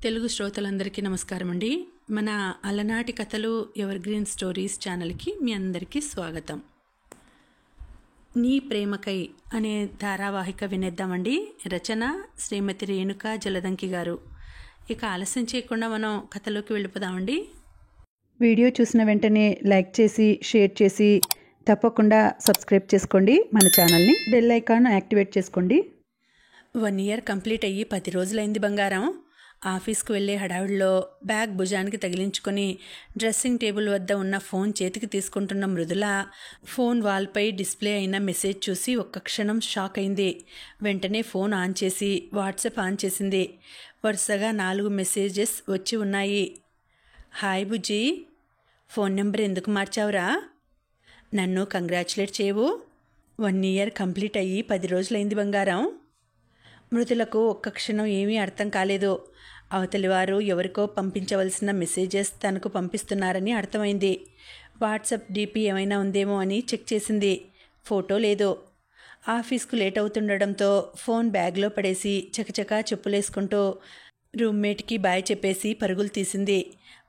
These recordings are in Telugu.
తెలుగు శ్రోతలందరికీ నమస్కారం అండి. మన అలనాటి కథలు ఎవర్ గ్రీన్ స్టోరీస్ ఛానల్కి మీ అందరికీ స్వాగతం. నీ ప్రేమకై అనే ధారావాహిక వినేద్దామండి. రచన శ్రీమతి రేణుకా జలదంకి గారు. ఇక ఆలస్యం చేయకుండా మనం కథలోకి వెళ్ళిపోదామండి. వీడియో చూసిన వెంటనే లైక్ చేసి షేర్ చేసి తప్పకుండా సబ్స్క్రైబ్ చేసుకోండి. మన ఛానల్ని బెల్ ఐకాన్ యాక్టివేట్ చేసుకోండి. 1 year కంప్లీట్ అయ్యి 10 రోజులైంది బంగారం. ఆఫీస్కు వెళ్ళే హడావిడిలో బ్యాగ్ భుజానికి తగిలించుకొని డ్రెస్సింగ్ టేబుల్ వద్ద ఉన్న ఫోన్ చేతికి తీసుకుంటున్న మృదుల ఫోన్ వాల్పై డిస్ప్లే అయిన మెసేజ్ చూసి ఒక్క క్షణం షాక్ అయింది. వెంటనే ఫోన్ ఆన్ చేసి వాట్సాప్ ఆన్ చేసింది. వరుసగా 4 మెసేజెస్ వచ్చి ఉన్నాయి. హాయ్ బుజ్జి, ఫోన్ నెంబర్ ఎందుకు మార్చావురా? నన్ను కంగ్రాచులేట్ చేయవు. 1 year కంప్లీట్ అయ్యి 10 రోజులైంది బంగారం. మృదులకు ఒక్క క్షణం ఏమీ అర్థం కాలేదు. అవతలివారు ఎవరికో పంపించవలసిన మెసేజెస్ తనకు పంపిస్తున్నారని అర్థమైంది. వాట్సాప్ డీపీ ఏమైనా ఉందేమో అని చెక్ చేసింది. ఫోటో లేదు. ఆఫీస్కు లేట్ అవుతుండడంతో ఫోన్ బ్యాగ్లో పడేసి చకచకా చెప్పులేసుకుంటూ రూమ్మేట్కి బాయ్ చెప్పేసి పరుగులు తీసింది.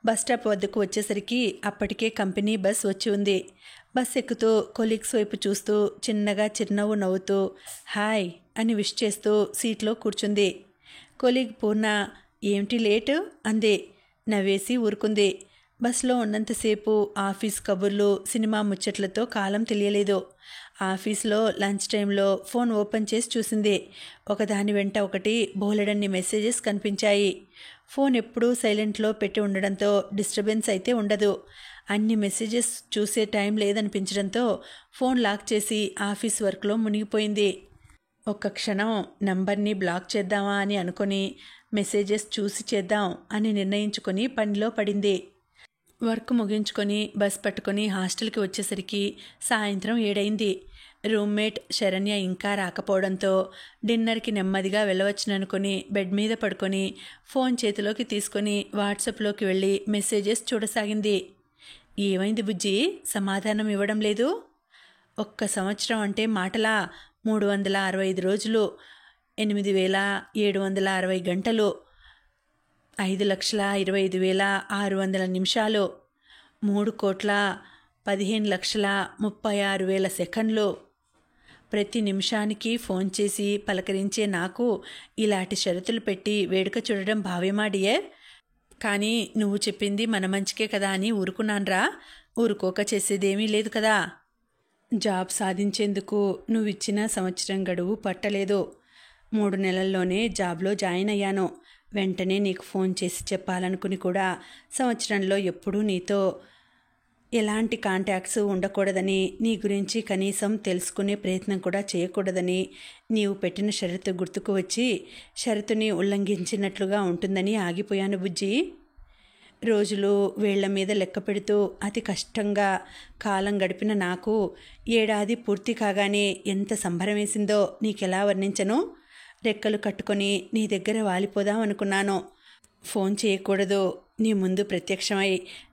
బస్టాప్ వద్దకు వచ్చేసరికి అప్పటికే కంపెనీ బస్ వచ్చి ఉంది. బస్ ఎక్కుతూ కొలీగ్స్ వైపు చూస్తూ చిన్నగా చిరునవ్వు నవ్వుతూ హాయ్ అని విష్ చేస్తూ సీట్లో కూర్చుంది. కొలీగ్ పూర్ణ ఏమిటి లేటు అంది. నవ్వేసి ఊరుకుంది. బస్లో ఉన్నంతసేపు ఆఫీస్ కబుర్లు సినిమా ముచ్చట్లతో కాలం తెలియలేదు. ఆఫీస్లో లంచ్ టైంలో ఫోన్ ఓపెన్ చేసి చూసింది. ఒకదాని వెంట ఒకటి బోలెడన్ని మెసేజెస్ కనిపించాయి. ఫోన్ ఎప్పుడూ సైలెంట్లో పెట్టి ఉండడంతో డిస్టర్బెన్స్ అయితే ఉండదు. అన్ని మెసేజెస్ చూసే టైం లేదనిపించడంతో ఫోన్ లాక్ చేసి ఆఫీస్ వర్క్లో మునిగిపోయింది. ఒక్క క్షణం నంబర్ని బ్లాక్ చేద్దామా అని అనుకొని మెసేజెస్ చూసి చేద్దాం అని నిర్ణయించుకొని పనిలో పడింది. వర్క్ ముగించుకొని బస్ పట్టుకొని హాస్టల్కి వచ్చేసరికి సాయంత్రం 7 అయింది. రూమ్మేట్ శరణ్య ఇంకా రాకపోవడంతో డిన్నర్కి నెమ్మదిగా వెళ్ళవచ్చుననుకొని బెడ్ మీద పడుకొని ఫోన్ చేతిలోకి తీసుకొని వాట్సాప్లోకి వెళ్ళి మెసేజెస్ చూడసాగింది. ఏమైంది బుజ్జి, సమాధానం ఇవ్వడం లేదు? 1 సంవత్సరం అంటే మాటలా? 365 రోజులు, 8760 గంటలు, 5,25,600 నిమిషాలు, 3,15,36,000 సెకండ్లు. ప్రతి నిమిషానికి ఫోన్ చేసి పలకరించే నాకు ఇలాంటి షరతులు పెట్టి వేడుక చూడడం భావ్యమా డియర్? కానీ నువ్వు చెప్పింది మన మంచికే కదా అని ఊరుకున్నాన్రా. ఊరుకోక చేసేదేమీ లేదు కదా. జాబ్ సాధించేందుకు నువ్విచ్చిన సంవత్సరం గడువు పట్టలేదు. 3 నెలల్లోనే జాబ్లో జాయిన్ అయ్యాను. వెంటనే నీకు ఫోన్ చేసి చెప్పాలనుకుని కూడా సంవత్సరంలో ఎప్పుడూ నీతో ఎలాంటి కాంటాక్ట్స్ ఉండకూడదని, నీ గురించి కనీసం తెలుసుకునే ప్రయత్నం కూడా చేయకూడదని నీవు పెట్టిన షరతు గుర్తుకు వచ్చి షరతుని ఉల్లంఘించినట్లుగా ఉంటుందని ఆగిపోయాను బుజ్జి. రోజులు వేళ్ల మీద లెక్క పెడుతూ అతి కష్టంగా కాలం గడిపిన నాకు ఏడాది పూర్తి కాగానే ఎంత సంబరం వేసిందో నీకెలా వర్ణించను. రెక్కలు కట్టుకొని నీ దగ్గర వాలిపోదాం అనుకున్నాను. ఫోన్ చేయకూడదు, నీ ముందు ప్రత్యక్షమై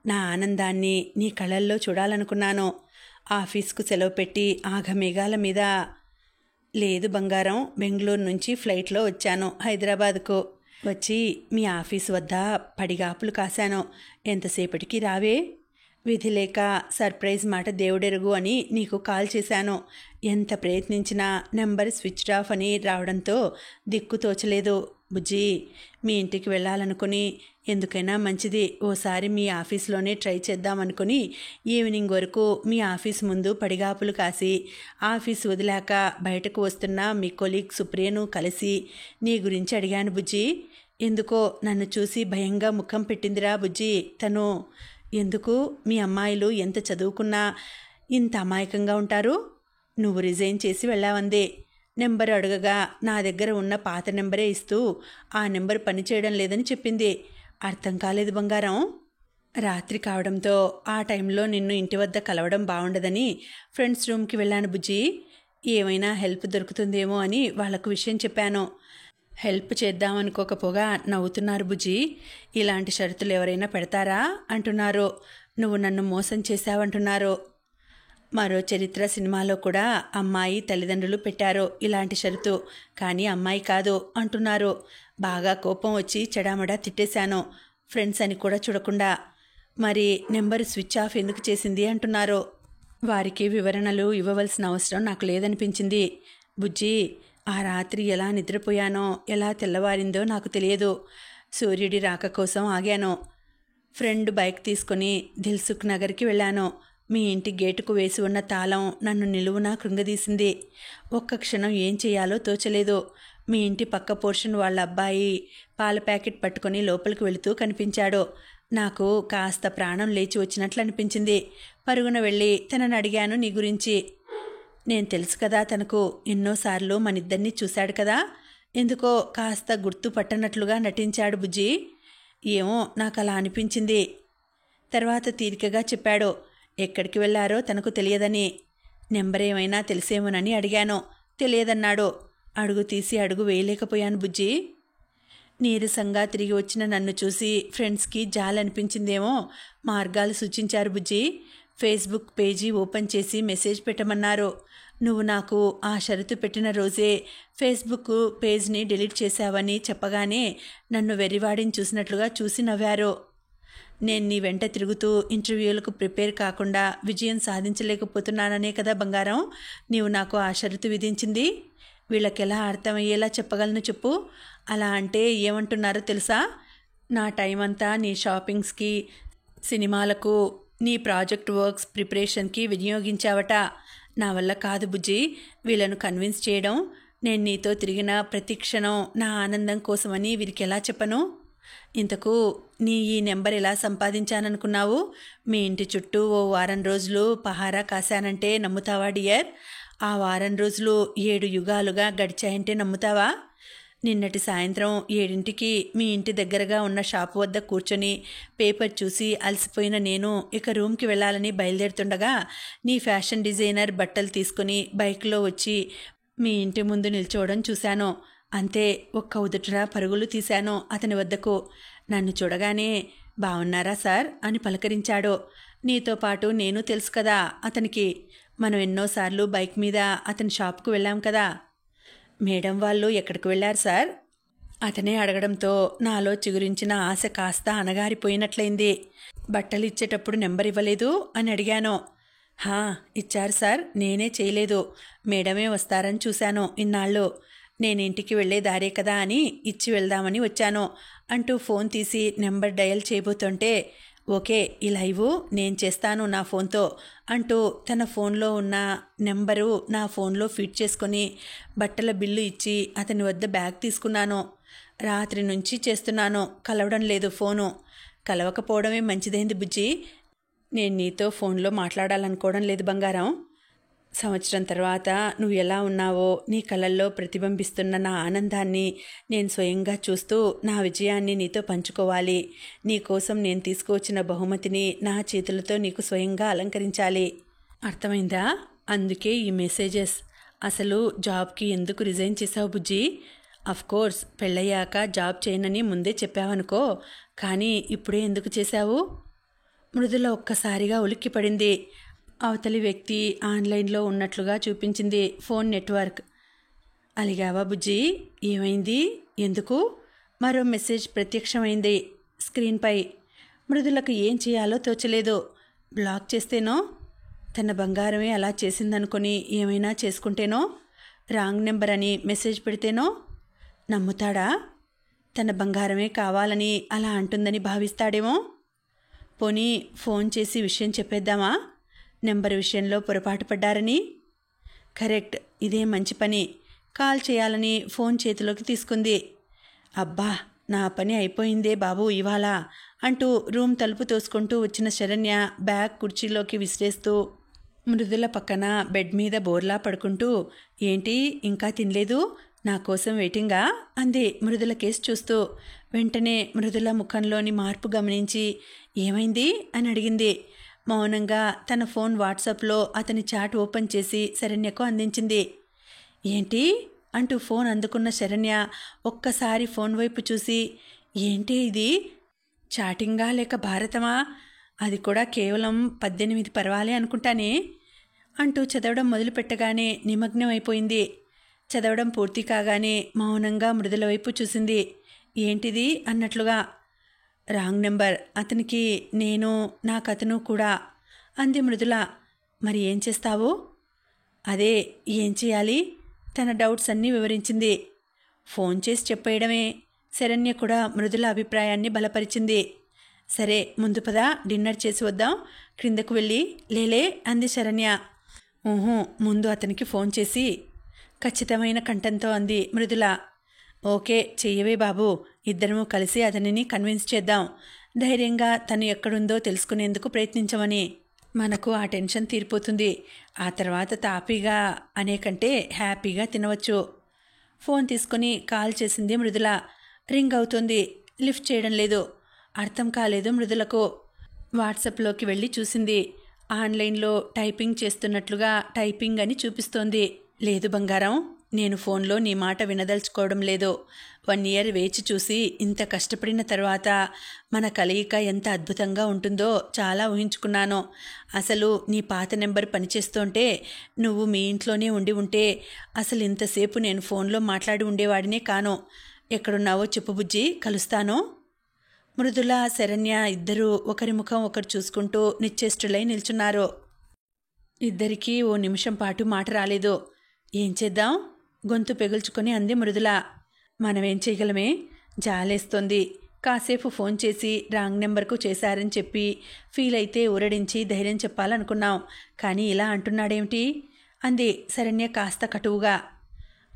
నా ఆనందాన్ని నీ కళ్ళల్లో చూడాలనుకున్నాను. ఆఫీస్కు సెలవు పెట్టి ఆఘమేఘాల మీద లేదు బంగారం, బెంగళూరు నుంచి ఫ్లైట్లో వచ్చాను హైదరాబాద్కు. వచ్చి మీ ఆఫీస్ వద్ద పడిగాపులు కాశాను. ఎంతసేపటికి రావే? విధి లేక సర్ప్రైజ్ మాట దేవుడెరుగు అని నీకు కాల్ చేశాను. ఎంత ప్రయత్నించినా నెంబర్ స్విచ్డ్ ఆఫ్ అని రావడంతో దిక్కు తోచలేదు బుజ్జి. మీ ఇంటికి వెళ్ళాలనుకుని ఎందుకైనా మంచిది ఓసారి మీ ఆఫీస్లోనే ట్రై చేద్దామనుకుని ఈవినింగ్ వరకు మీ ఆఫీస్ ముందు పడిగాపులు కాసి ఆఫీస్ వదిలాక బయటకు వస్తున్న మీ కొలీగ్ సుప్రియను కలిసి నీ గురించి అడిగాను బుజ్జి. ఎందుకో నన్ను చూసి భయంగా ముఖం పెట్టిందిరా బుజ్జి తను. ఎందుకు? మీ అమ్మాయిలు ఎంత చదువుకున్నా ఇంత అమాయకంగా ఉంటారు? నువ్వు రిజైన్ చేసి వెళ్ళావందే. నెంబర్ అడగగా నా దగ్గర ఉన్న పాత నెంబరే ఇస్తూ ఆ నెంబర్ పనిచేయడం లేదని చెప్పింది. అర్థం కాలేదు బంగారం. రాత్రి కావడంతో ఆ టైంలో నిన్ను ఇంటి వద్ద కలవడం బాగుండదని ఫ్రెండ్స్ రూమ్కి వెళ్ళాను బుజ్జి. ఏమైనా హెల్ప్ దొరుకుతుందేమో అని వాళ్లకు విషయం చెప్పాను. హెల్ప్ చేద్దామనుకోకపోగా నవ్వుతున్నారు బుజ్జి. ఇలాంటి షరతులు ఎవరైనా పెడతారా అంటున్నారు. నువ్వు నన్ను మోసం చేశావంటున్నారు. మరో చరిత్ర సినిమాలో కూడా అమ్మాయి తల్లిదండ్రులు పెట్టారు ఇలాంటి షరతు, కానీ అమ్మాయి కాదు అంటున్నారు. బాగా కోపం వచ్చి చెడామడా తిట్టేశాను, ఫ్రెండ్స్ అని కూడా చూడకుండా. మరి నెంబరు స్విచ్ ఆఫ్ ఎందుకు చేసింది అంటున్నారు. వారికి వివరణలు ఇవ్వవలసిన అవసరం నాకు లేదనిపించింది. బుజ్జి, ఆ రాత్రి ఎలా నిద్రపోయానో, ఎలా తెల్లవారిందో నాకు తెలియదు. సూర్యుడి రాక కోసం ఆగాను. ఫ్రెండ్ బైక్ తీసుకుని దిల్సుఖ్ నగర్కి వెళ్ళాను. మీ ఇంటి గేటుకు వేసి ఉన్న తాళం నన్ను నిలువునా కృంగదీసింది. ఒక్క క్షణం ఏం చేయాలో తోచలేదు. మీ ఇంటి పక్క పోర్షన్ వాళ్ళ అబ్బాయి పాల ప్యాకెట్ పట్టుకొని లోపలికి వెళుతూ కనిపించాడు. నాకు కాస్త ప్రాణం లేచి వచ్చినట్లు అనిపించింది. పరుగున వెళ్ళి తనని అడిగాను నీ గురించి. నేను తెలుసు కదా తనకు, ఎన్నోసార్లు మనిద్దరినీ చూశాడు కదా. ఎందుకో కాస్త గుర్తు పట్టనట్లుగా నటించాడు బుజ్జి. ఏమో నాకు అలా అనిపించింది. తర్వాత తీరికగా చెప్పాడు, ఎక్కడికి వెళ్ళారో తనకు తెలియదని. నెంబర్ ఏమైనా తెలిసేమోనని అడిగాను. తెలియదన్నాడు. అడుగు తీసి అడుగు వేయలేకపోయాను బుజ్జి. నీరసంగా తిరిగి వచ్చిన నన్ను చూసి ఫ్రెండ్స్కి జాలనిపించిందేమో మార్గాలు సూచించారు బుజ్జి. ఫేస్బుక్ పేజీ ఓపెన్ చేసి మెసేజ్ పెట్టమన్నారు. నువ్వు నాకు ఆ షరతు పెట్టిన రోజే ఫేస్బుక్ పేజ్ని డిలీట్ చేశావని చెప్పగానే నన్ను వెర్రివాడిని చూసినట్లుగా చూసి నవ్వారు. నేను నీ వెంట తిరుగుతూ ఇంటర్వ్యూలకు ప్రిపేర్ కాకుండా విజయం సాధించలేకపోతున్నాననే కదా బంగారం నీవు నాకు ఆ షరతు విధించింది. వీళ్ళకెలా అర్థమయ్యేలా చెప్పగలను చెప్పు. అలా అంటే ఏమంటున్నారో తెలుసా? నా టైం అంతా నీ షాపింగ్స్కి, సినిమాలకు, నీ ప్రాజెక్ట్ వర్క్స్ ప్రిపరేషన్కి వినియోగించావట. నా వల్ల కాదు బుజ్జి వీళ్ళను కన్విన్స్ చేయడం. నేను నీతో తిరిగిన ప్రతి క్షణం నా ఆనందం కోసమని వీరికి ఎలా చెప్పను? ఇంతకు నీ ఈ నెంబర్ ఎలా సంపాదించాననుకున్నావు? మీ ఇంటి చుట్టూ ఓ వారం రోజులు పహారా కాశానంటే నమ్ముతావా డియర్? ఆ వారం రోజులు 7 యుగాలుగా గడిచాయంటే నమ్ముతావా? నిన్నటి సాయంత్రం 7ంటికి మీ ఇంటి దగ్గరగా ఉన్న షాపు వద్ద కూర్చొని పేపర్ చూసి అలసిపోయిన నేను ఇక రూమ్కి వెళ్ళాలని బయలుదేరుతుండగా నీ ఫ్యాషన్ డిజైనర్ బట్టలు తీసుకుని బైక్లో వచ్చి మీ ఇంటి ముందు నిల్చోవడం చూశాను. అంతే, ఒక్క ఉదుటన పరుగులు తీశాను అతని వద్దకు. నన్ను చూడగానే బాగున్నారా సార్ అని పలకరించాడు. నీతో పాటు నేను తెలుసు కదా అతనికి. మనం ఎన్నోసార్లు బైక్ మీద అతని షాప్కు వెళ్ళాం కదా. మేడం వాళ్ళు ఎక్కడికి వెళ్ళారు సార్? అతనే అడగడంతో నాలో చిగురించిన ఆశ కాస్త అణగారిపోయినట్లయింది. బట్టలు ఇచ్చేటప్పుడు నెంబర్ ఇవ్వలేదు అని అడిగాను. ఇచ్చారు సార్, నేనే చేయలేదు. మేడమే వస్తారని చూశాను ఇన్నాళ్ళు. నేను ఇంటికి వెళ్ళే దారే కదా అని ఇచ్చి వెళ్దామని వచ్చాను అంటూ ఫోన్ తీసి నెంబర్ డయల్ చేయబోతుంటే, ఓకే ఇలా ఇవ్వు, నేను చేస్తాను నా ఫోన్తో అంటూ తన ఫోన్లో ఉన్న నెంబరు నా ఫోన్లో ఫీడ్ చేసుకొని బట్టల బిల్లు ఇచ్చి అతని వద్ద బ్యాగ్ తీసుకున్నాను. రాత్రి నుంచి చేస్తున్నాను, కలవడం లేదు ఫోను. కలవకపోవడమే మంచిదైంది బుజ్జి. నేను నీతో ఫోన్లో మాట్లాడాలనుకోవడం లేదు బంగారం. సంవత్సరం తర్వాత నువ్వు ఎలా ఉన్నావో నీ కళ్ళల్లో ప్రతిబింబిస్తున్న నా ఆనందాన్ని నేను స్వయంగా చూస్తూ నా విజయాన్ని నీతో పంచుకోవాలి. నీ కోసం నేను తీసుకువచ్చిన బహుమతిని నా చేతులతో నీకు స్వయంగా అలంకరించాలి. అర్థమైందా? అందుకే ఈ మెసేజెస్. అసలు జాబ్కి ఎందుకు రిజైన్ చేసావు బుజ్జి? అఫ్కోర్స్ పెళ్ళయ్యాక జాబ్ చేయనని ముందే చెప్పావనుకో, కానీ ఇప్పుడే ఎందుకు చేశావు? మృదుల ఒక్కసారిగా ఉలిక్కిపడింది. అవతలి వ్యక్తి ఆన్లైన్లో ఉన్నట్లుగా చూపించింది ఫోన్ నెట్వర్క్. అలిగావా బుజ్జి? ఏమైంది? ఎందుకు? మరో మెసేజ్ ప్రత్యక్షమైంది స్క్రీన్పై. మృదులకు ఏం చేయాలో తోచలేదు. బ్లాక్ చేస్తేనో, తన బంగారమే అలా చేసిందనుకొని ఏమైనా చేసుకుంటేనో, రాంగ్ నెంబర్ అని మెసేజ్ పెడితేనో నమ్ముతాడా? తన బంగారమే కావాలని అలా అంటుందని భావిస్తాడేమో. పోనీ ఫోన్ చేసి విషయం చెప్పేద్దామా? నెంబర్ విషయంలో పొరపాటు పడ్డారని. కరెక్ట్, ఇదే మంచి పని. కాల్ చేయాలని ఫోన్ చేతిలోకి తీసుకుంది. అబ్బా, నా పని అయిపోయిందే బాబు ఇవాళ అంటూ రూమ్ తలుపు తోసుకుంటూ వచ్చిన శరణ్య బ్యాగ్ కుర్చీలోకి విసిరేస్తూ మృదుల పక్కన బెడ్ మీద బోర్లా పడుకుంటూ, ఏంటి ఇంకా తినలేదు? నా కోసం వెయిటింగా అంది మృదుల కేసు చూస్తూ. వెంటనే మృదుల ముఖంలోని మార్పు గమనించి ఏమైంది అని అడిగింది. మౌనంగా తన ఫోన్ వాట్సాప్లో అతని చాట్ ఓపెన్ చేసి శరణ్యకు అందించింది. ఏంటి అంటూ ఫోన్ అందుకున్న శరణ్య ఒక్కసారి ఫోన్ వైపు చూసి, ఏంటి ఇది? చాటింగా లేక భారతమా? అది కూడా కేవలం 18 పర్వాలే అనుకుంటానే అంటూ చదవడం మొదలుపెట్టగానే నిమగ్నం అయిపోయింది. చదవడం పూర్తి కాగానే మౌనంగా మృదుల వైపు చూసింది. ఏంటిది అన్నట్లుగా. రాంగ్ నెంబర్, అతనికి నేను, నాకతను కూడా అంది మృదుల. మరి ఏం చేస్తావు? అదే ఏం చేయాలి? తన డౌట్స్ అన్నీ వివరించింది. ఫోన్ చేసి చెప్పేయడమే. శరణ్య కూడా మృదుల అభిప్రాయాన్ని బలపరిచింది. సరే ముందు పద, డిన్నర్ చేసి వద్దాం, క్రిందకు వెళ్ళి. లేలే అంది శరణ్య. ముందు అతనికి ఫోన్ చేసి ఖచ్చితమైన కంఠంతో అంది మృదుల. ఓకే చెయ్యవే బాబు, ఇద్దరము కలిసి అతనిని కన్విన్స్ చేద్దాం. ధైర్యంగా తను ఎక్కడుందో తెలుసుకునేందుకు ప్రయత్నించమని. మనకు ఆ టెన్షన్ తీరిపోతుంది. ఆ తర్వాత తాపీగా అనే కంటే హ్యాపీగా తినవచ్చు. ఫోన్ తీసుకుని కాల్ చేసింది మృదుల. రింగ్ అవుతుంది. లిఫ్ట్ చేయడం లేదు. అర్థం కాలేదు మృదులకు. వాట్సాప్లోకి వెళ్ళి చూసింది. ఆన్లైన్లో టైపింగ్ చేస్తున్నట్లుగా టైపింగ్ అని చూపిస్తోంది. లేదు బంగారం, నేను ఫోన్లో నీ మాట వినదలుచుకోవడం లేదు. 1 ఇయర్ వేచి చూసి ఇంత కష్టపడిన తర్వాత మన కలయిక ఎంత అద్భుతంగా ఉంటుందో చాలా ఊహించుకున్నాను. అసలు నీ పాత నెంబర్ పనిచేస్తుంటే నువ్వు మీ ఇంట్లోనే ఉండి ఉంటే అసలు ఇంతసేపు నేను ఫోన్లో మాట్లాడి ఉండేవాడినే కాను. ఎక్కడున్నావో చెప్పు బుజ్జి, కలుస్తాను. మృదుల, శరణ్య ఇద్దరూ ఒకరి ముఖం ఒకరు చూసుకుంటూ నిశ్చేష్టులై నిల్చున్నారు. ఇద్దరికీ ఓ నిమిషం పాటు మాట రాలేదు. ఏం చేద్దాం? గొంతు పెగుల్చుకొని అంది మృదుల. మనమేం చేయగలమే? జాలేస్తోంది. కాసేపు ఫోన్ చేసి రాంగ్ నెంబర్కు చేశారని చెప్పి ఫీల్ అయితే ఊరడించి ధైర్యం చెప్పాలనుకున్నాం. కానీ ఇలా అంటున్నాడేమిటి అంది శరణ్య కాస్త కటువుగా.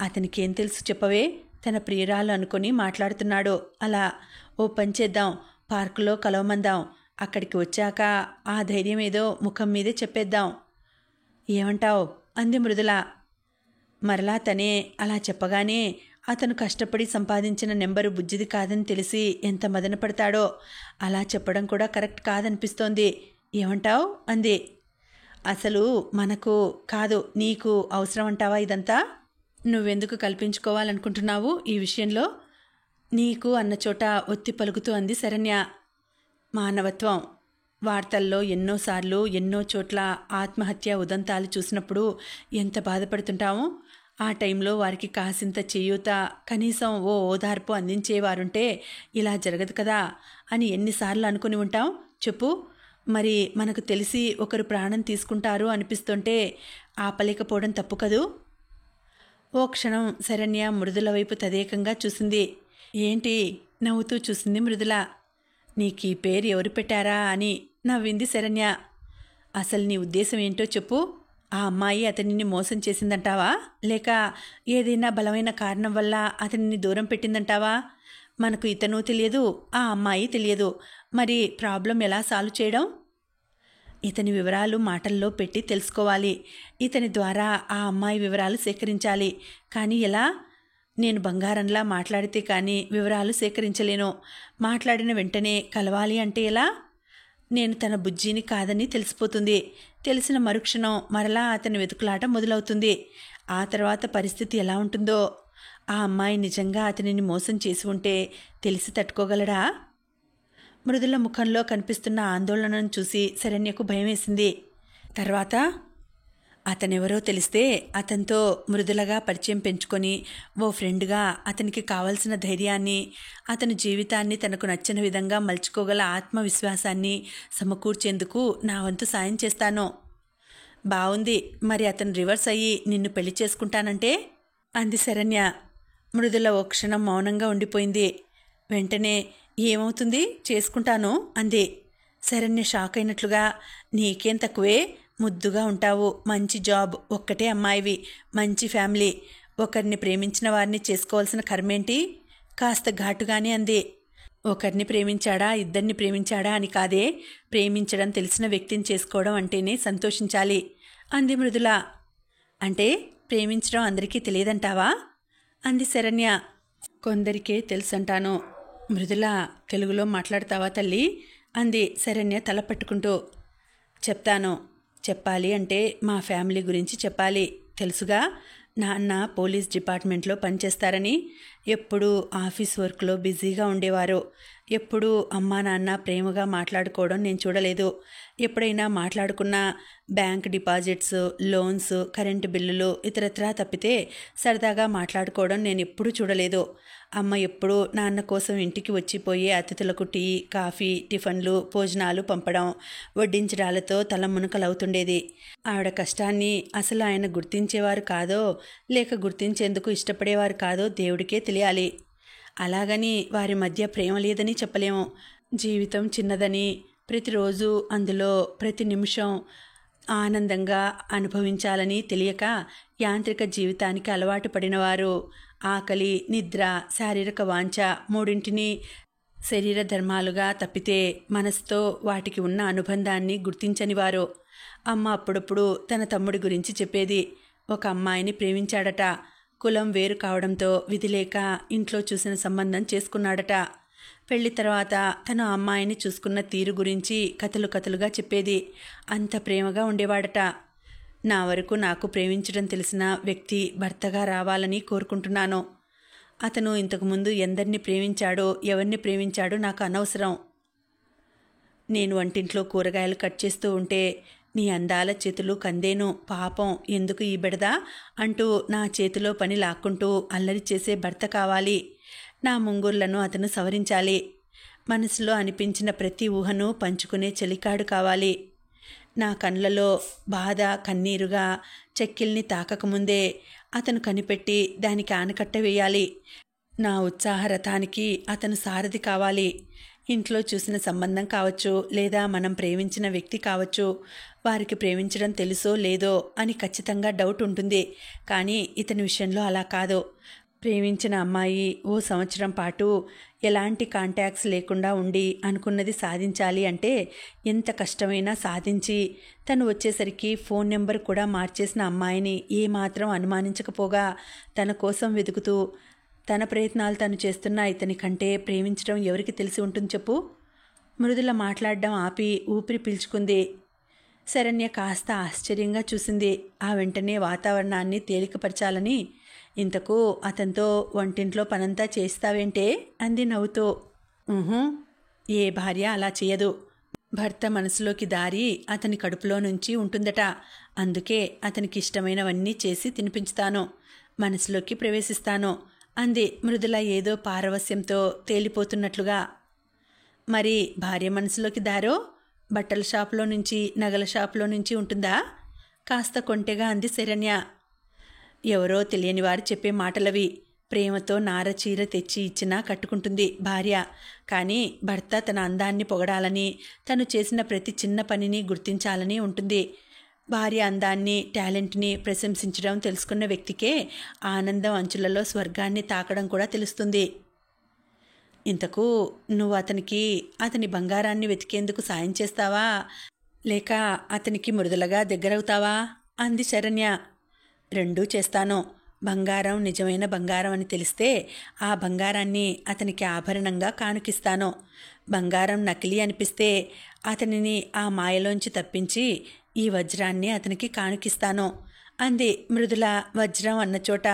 అతనికేం తెలుసు చెప్పవే? తన ప్రియురాలు అనుకుని మాట్లాడుతున్నాడు. అలా ఓ పని చేద్దాం, పార్కులో కలవమందాం. అక్కడికి వచ్చాక ఆ ధైర్యం ఏదో ముఖం మీదే చెప్పేద్దాం. ఏమంటావ్ అంది మృదుల. మరలా తనే అలా చెప్పగానే అతను కష్టపడి సంపాదించిన నెంబరు బుజ్జిది కాదని తెలిసి ఎంత మదన పడతాడో. అలా చెప్పడం కూడా కరెక్ట్ కాదనిపిస్తోంది. ఏమంటావ్ అంది. అసలు మనకు కాదు, నీకు అవసరం అంటావా ఇదంతా? నువ్వెందుకు కల్పించుకోవాలనుకుంటున్నావు ఈ విషయంలో? నీకు అన్న చోట ఒత్తి పలుకుతూ అంది శరణ్య. మానవత్వం. వార్తల్లో ఎన్నోసార్లు ఎన్నో చోట్ల ఆత్మహత్య ఉదంతాలు చూసినప్పుడు ఎంత బాధపడుతుంటామో. ఆ టైంలో వారికి కాసింత చేయూత, కనీసం ఓ ఓదార్పు అందించేవారుంటే ఇలా జరగదు కదా అని ఎన్నిసార్లు అనుకుని ఉంటాం చెప్పు. మరి మనకు తెలిసి ఒకరు ప్రాణం తీసుకుంటారు అనిపిస్తుంటే ఆపలేకపోవడం తప్పు కదూ. ఓ క్షణం శరణ్య మృదుల వైపు తదేకంగా చూసింది. ఏంటి? నవ్వుతూ చూసింది మృదుల. నీకీ పేరు ఎవరు పెట్టారా అని నవ్వింది శరణ్య. అసలు నీ ఉద్దేశం ఏంటో చెప్పు. ఆ అమ్మాయి అతనిని మోసం చేసిందంటావా, లేక ఏదైనా బలమైన కారణం వల్ల అతనిని దూరం పెట్టిందంటావా? మనకు ఇతను తెలియదు, ఆ అమ్మాయి తెలియదు. మరి ప్రాబ్లం ఎలా సాల్వ్ చేయడం? ఇతని వివరాలు మాటల్లో పెట్టి తెలుసుకోవాలి. ఇతని ద్వారా ఆ అమ్మాయి వివరాలు సేకరించాలి. కానీ ఎలా? నేను బంగారంలా మాట్లాడితే కానీ వివరాలు సేకరించలేను. మాట్లాడిన వెంటనే కలవాలి అంటే ఎలా? నేను తన బుజ్జిని కాదని తెలిసిపోతుంది. తెలిసిన మరుక్షణం మరలా అతని వెతుకులాట మొదలవుతుంది. ఆ తర్వాత పరిస్థితి ఎలా ఉంటుందో. ఆ అమ్మాయి నిజంగా అతనిని మోసం చేసి ఉంటే తెలిసి తట్టుకోగలడా? మృదుల ముఖంలో కనిపిస్తున్న ఆందోళనను చూసి శరణ్యకు భయమేసింది. తర్వాత అతనెవరో తెలిస్తే అతనితో మృదులగా పరిచయం పెంచుకొని ఓ ఫ్రెండ్గా అతనికి కావలసిన ధైర్యాన్ని, అతని జీవితాన్ని తనకు నచ్చిన విధంగా మలుచుకోగల ఆత్మవిశ్వాసాన్ని సమకూర్చేందుకు నా వంతు సాయం చేస్తాను. బావుంది. మరి అతను రివర్స్ అయ్యి నిన్ను పెళ్లి చేసుకుంటానంటే అంది శరణ్య. మృదుల ఓ క్షణం మౌనంగా ఉండిపోయింది. వెంటనే ఏమవుతుంది, చేసుకుంటాను అంది. శరణ్య షాక్ అయినట్లుగా, నీకేం తక్కువే, ముద్దుగా ఉంటావు, మంచి జాబ్, ఒక్కటే అమ్మాయివి, మంచి ఫ్యామిలీ, ఒకరిని ప్రేమించిన వారిని చేసుకోవాల్సిన కర్మేంటి? కాస్త ఘాటుగానే అంది. ఒకరిని ప్రేమించాడా, ఇద్దరిని ప్రేమించాడా అని కాదే, ప్రేమించడం తెలిసిన వ్యక్తిని చేసుకోవడం అంటేనే సంతోషించాలి అంది మృదుల. అంటే ప్రేమించడం అందరికీ తెలియదంటావా అంది శరణ్య. కొందరికే తెలుసంటాను. మృదుల, తెలుగులో మాట్లాడతావా తల్లి అంది శరణ్య తల పట్టుకుంటూ. చెప్తాను. చెప్పాలి అంటే మా ఫ్యామిలీ గురించి చెప్పాలి. తెలుసుగా, నాన్న పోలీస్ డిపార్ట్మెంట్లో పనిచేస్తారని. ఎప్పుడూ ఆఫీస్ వర్క్లో బిజీగా ఉండేవారు. ఎప్పుడూ అమ్మా నాన్న ప్రేమగా మాట్లాడుకోవడం నేను చూడలేదు. ఎప్పుడైనా మాట్లాడుకున్న బ్యాంక్ డిపాజిట్స్, లోన్స్, కరెంటు బిల్లులు ఇతరత్రా తప్పితే సరదాగా మాట్లాడుకోవడం నేను ఎప్పుడూ చూడలేదు. అమ్మ ఎప్పుడూ నాన్న కోసం ఇంటికి వచ్చిపోయే అతిథులకు టీ, కాఫీ, టిఫిన్లు, భోజనాలు పంపడం, వడ్డించడాలతో తల మునకలవుతుండేది. ఆవిడ కష్టాన్ని అసలు ఆయన గుర్తించేవారు కాదో లేక గుర్తించేందుకు ఇష్టపడేవారు కాదో దేవుడికే తెలియాలి. అలాగని వారి మధ్య ప్రేమ లేదని చెప్పలేము. జీవితం చిన్నదని, ప్రతిరోజు అందులో ప్రతి నిమిషం ఆనందంగా అనుభవించాలని తెలియక యాంత్రిక జీవితానికి అలవాటు పడినవారు ఆకలి, నిద్ర, శారీరక వాంఛ మూడింటిని శరీర ధర్మాలుగా తప్పితే మనసుతో వాటికి ఉన్న అనుబంధాన్ని గుర్తించనివారు. అమ్మ అప్పుడప్పుడు తన తమ్ముడి గురించి చెప్పేది. ఒక అమ్మాయిని ప్రేమించాడట. కులం వేరు కావడంతో విధిలేక ఇంట్లో చూసిన సంబంధం చేసుకున్నాడట. పెళ్లి తర్వాత తను ఆ అమ్మాయిని చూసుకున్న తీరు గురించి కథలు కథలుగా చెప్పేది. అంత ప్రేమగా ఉండేవాడట. నా వరకు నాకు ప్రేమించడం తెలిసిన వ్యక్తి భర్తగా రావాలని కోరుకుంటున్నాను. అతను ఇంతకుముందు ఎందరిని ప్రేమించాడో ఎవరిని ప్రేమించాడో నాకు అనవసరం. నేను వంటింట్లో కూరగాయలు కట్ చేస్తూ ఉంటే నీ అందాల చేతులు కందేను, పాపం ఎందుకు ఈ బెడదా అంటూ నా చేతిలో పని లాక్కుంటూ అల్లరి చేసే భర్త కావాలి. నా ముంగుర్లను అతను సవరించాలి. మనసులో అనిపించిన ప్రతి ఊహను పంచుకునే చెలికాడు కావాలి. నా కళ్ళలో బాధ కన్నీరుగా చెక్కిల్ని తాకకముందే అతను కనిపెట్టి దానికి ఆనకట్ట వేయాలి. నా ఉత్సాహరథానికి అతను సారథి కావాలి. ఇంట్లో చూసిన సంబంధం కావచ్చు, లేదా మనం ప్రేమించిన వ్యక్తి కావచ్చు. వారికి ప్రేమించడం తెలుసో లేదో అని ఖచ్చితంగా డౌట్ ఉంటుంది. కానీ ఇతని విషయంలో అలా కాదు. ప్రేమించిన అమ్మాయి ఓ సంవత్సరం పాటు ఎలాంటి కాంటాక్ట్స్ లేకుండా ఉండి అనుకున్నది సాధించాలి అంటే ఎంత కష్టమైనా సాధించి తను వచ్చేసరికి ఫోన్ నెంబర్ కూడా మార్చేసిన అమ్మాయిని ఏమాత్రం అనుమానించకపోగా తన కోసం వెతుకుతూ తన ప్రయత్నాలు తను చేస్తున్న ఇతని కంటే ప్రేమించడం ఎవరికి తెలిసి ఉంటుంది చెప్పు? మృదుల మాట్లాడడం ఆపి ఊపిరి పీల్చుకుంది. శరణ్య కాస్త ఆశ్చర్యంగా చూసింది. ఆ వెంటనే వాతావరణాన్ని తేలికపరచాలని, ఇంతకు అతనితో వంటింట్లో పనంతా చేస్తావేంటే అంది నవ్వుతూ. ఏ భార్య అలా చేయదు. భర్త మనసులోకి దారి అతని కడుపులో నుంచి ఉంటుందట. అందుకే అతనికి ఇష్టమైనవన్నీ చేసి తినిపించుతాను, మనసులోకి ప్రవేశిస్తాను అంది మృదుల ఏదో పారవస్యంతో తేలిపోతున్నట్లుగా. మరి భార్య మనసులోకి దారో బట్టల షాపులో నుంచి, నగల షాపులో నుంచి ఉంటుందా? కాస్త కొంటెగా అంది శరణ్య. ఎవరో తెలియని వారు చెప్పే మాటలవి. ప్రేమతో నార చీర తెచ్చి ఇచ్చినా కట్టుకుంటుంది భార్య. కానీ భర్త తన అందాన్ని పొగడాలని, తను చేసిన ప్రతి చిన్న పనిని గుర్తించాలని ఉంటుంది. భార్య అందాన్ని, టాలెంట్ని ప్రశంసించడం తెలుసుకున్న వ్యక్తికే ఆనందం అంచులలో స్వర్గాన్ని తాకడం కూడా తెలుస్తుంది. ఇంతకు నువ్వు అతని బంగారాన్ని వెతికేందుకు సాయం చేస్తావా, లేక అతనికి మృదులగా దగ్గరవుతావా అంది శరణ్య. రెండూ చేస్తాను. బంగారం నిజమైన బంగారం అని తెలిస్తే ఆ బంగారాన్ని అతనికి ఆభరణంగా కానుకిస్తాను. బంగారం నకిలీ అనిపిస్తే అతనిని ఆ మాయలోంచి తప్పించి ఈ వజ్రాన్ని అతనికి కానుకిస్తాను అంది మృదుల వజ్రం అన్న చోట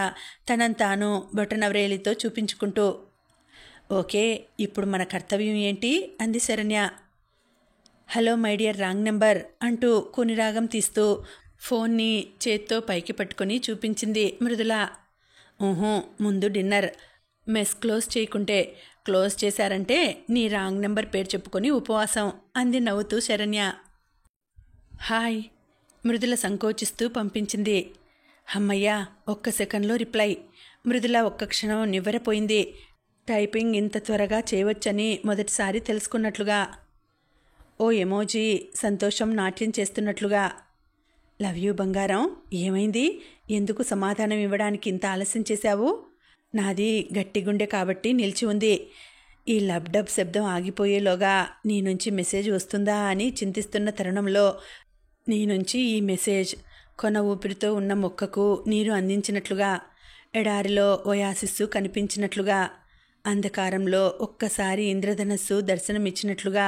తనంతాను బొటనవ్రేలితో చూపించుకుంటూ. ఓకే, ఇప్పుడు మన కర్తవ్యం ఏంటి అంది Saranya. Hello my dear wrong number అంటూ కునిరాగం తీస్తూ ఫోన్ని చేత్తో పైకి పట్టుకుని చూపించింది మృదుల. ముందు డిన్నర్. మెస్ క్లోజ్ చేయకుంటే, క్లోజ్ చేశారంటే నీ రాంగ్ నెంబర్ పేరు చెప్పుకొని ఉపవాసం అంది నవ్వుతూ శరణ్య. హాయ్ మృదుల సంకోచిస్తూ పంపించింది. హమ్మయ్యా, ఒక్క సెకండ్లో రిప్లై. మృదుల ఒక్క క్షణం నివ్వెరపోయింది. టైపింగ్ ఇంత త్వరగా చేయవచ్చని మొదటిసారి తెలుసుకున్నట్లుగా. ఓ ఎమోజీ సంతోషం నాట్యం చేస్తున్నట్లుగా. లవ్ యూ బంగారం. ఏమైంది? ఎందుకు సమాధానం ఇవ్వడానికి ఇంత ఆలస్యం చేశావు? నాది గట్టి గుండె కాబట్టి నిలిచి ఉంది. ఈ లబ్డబ్ శబ్దం ఆగిపోయేలోగా నీ నుంచి మెసేజ్ వస్తుందా అని చింతిస్తున్న తరుణంలో నీ నుంచి ఈ మెసేజ్ కొన ఊపిరితో ఉన్న మొక్కకు నీరు అందించినట్లుగా, ఎడారిలో ఓయాసిస్సు కనిపించినట్లుగా, అంధకారంలో ఒక్కసారి ఇంద్రధనస్సు దర్శనమిచ్చినట్లుగా.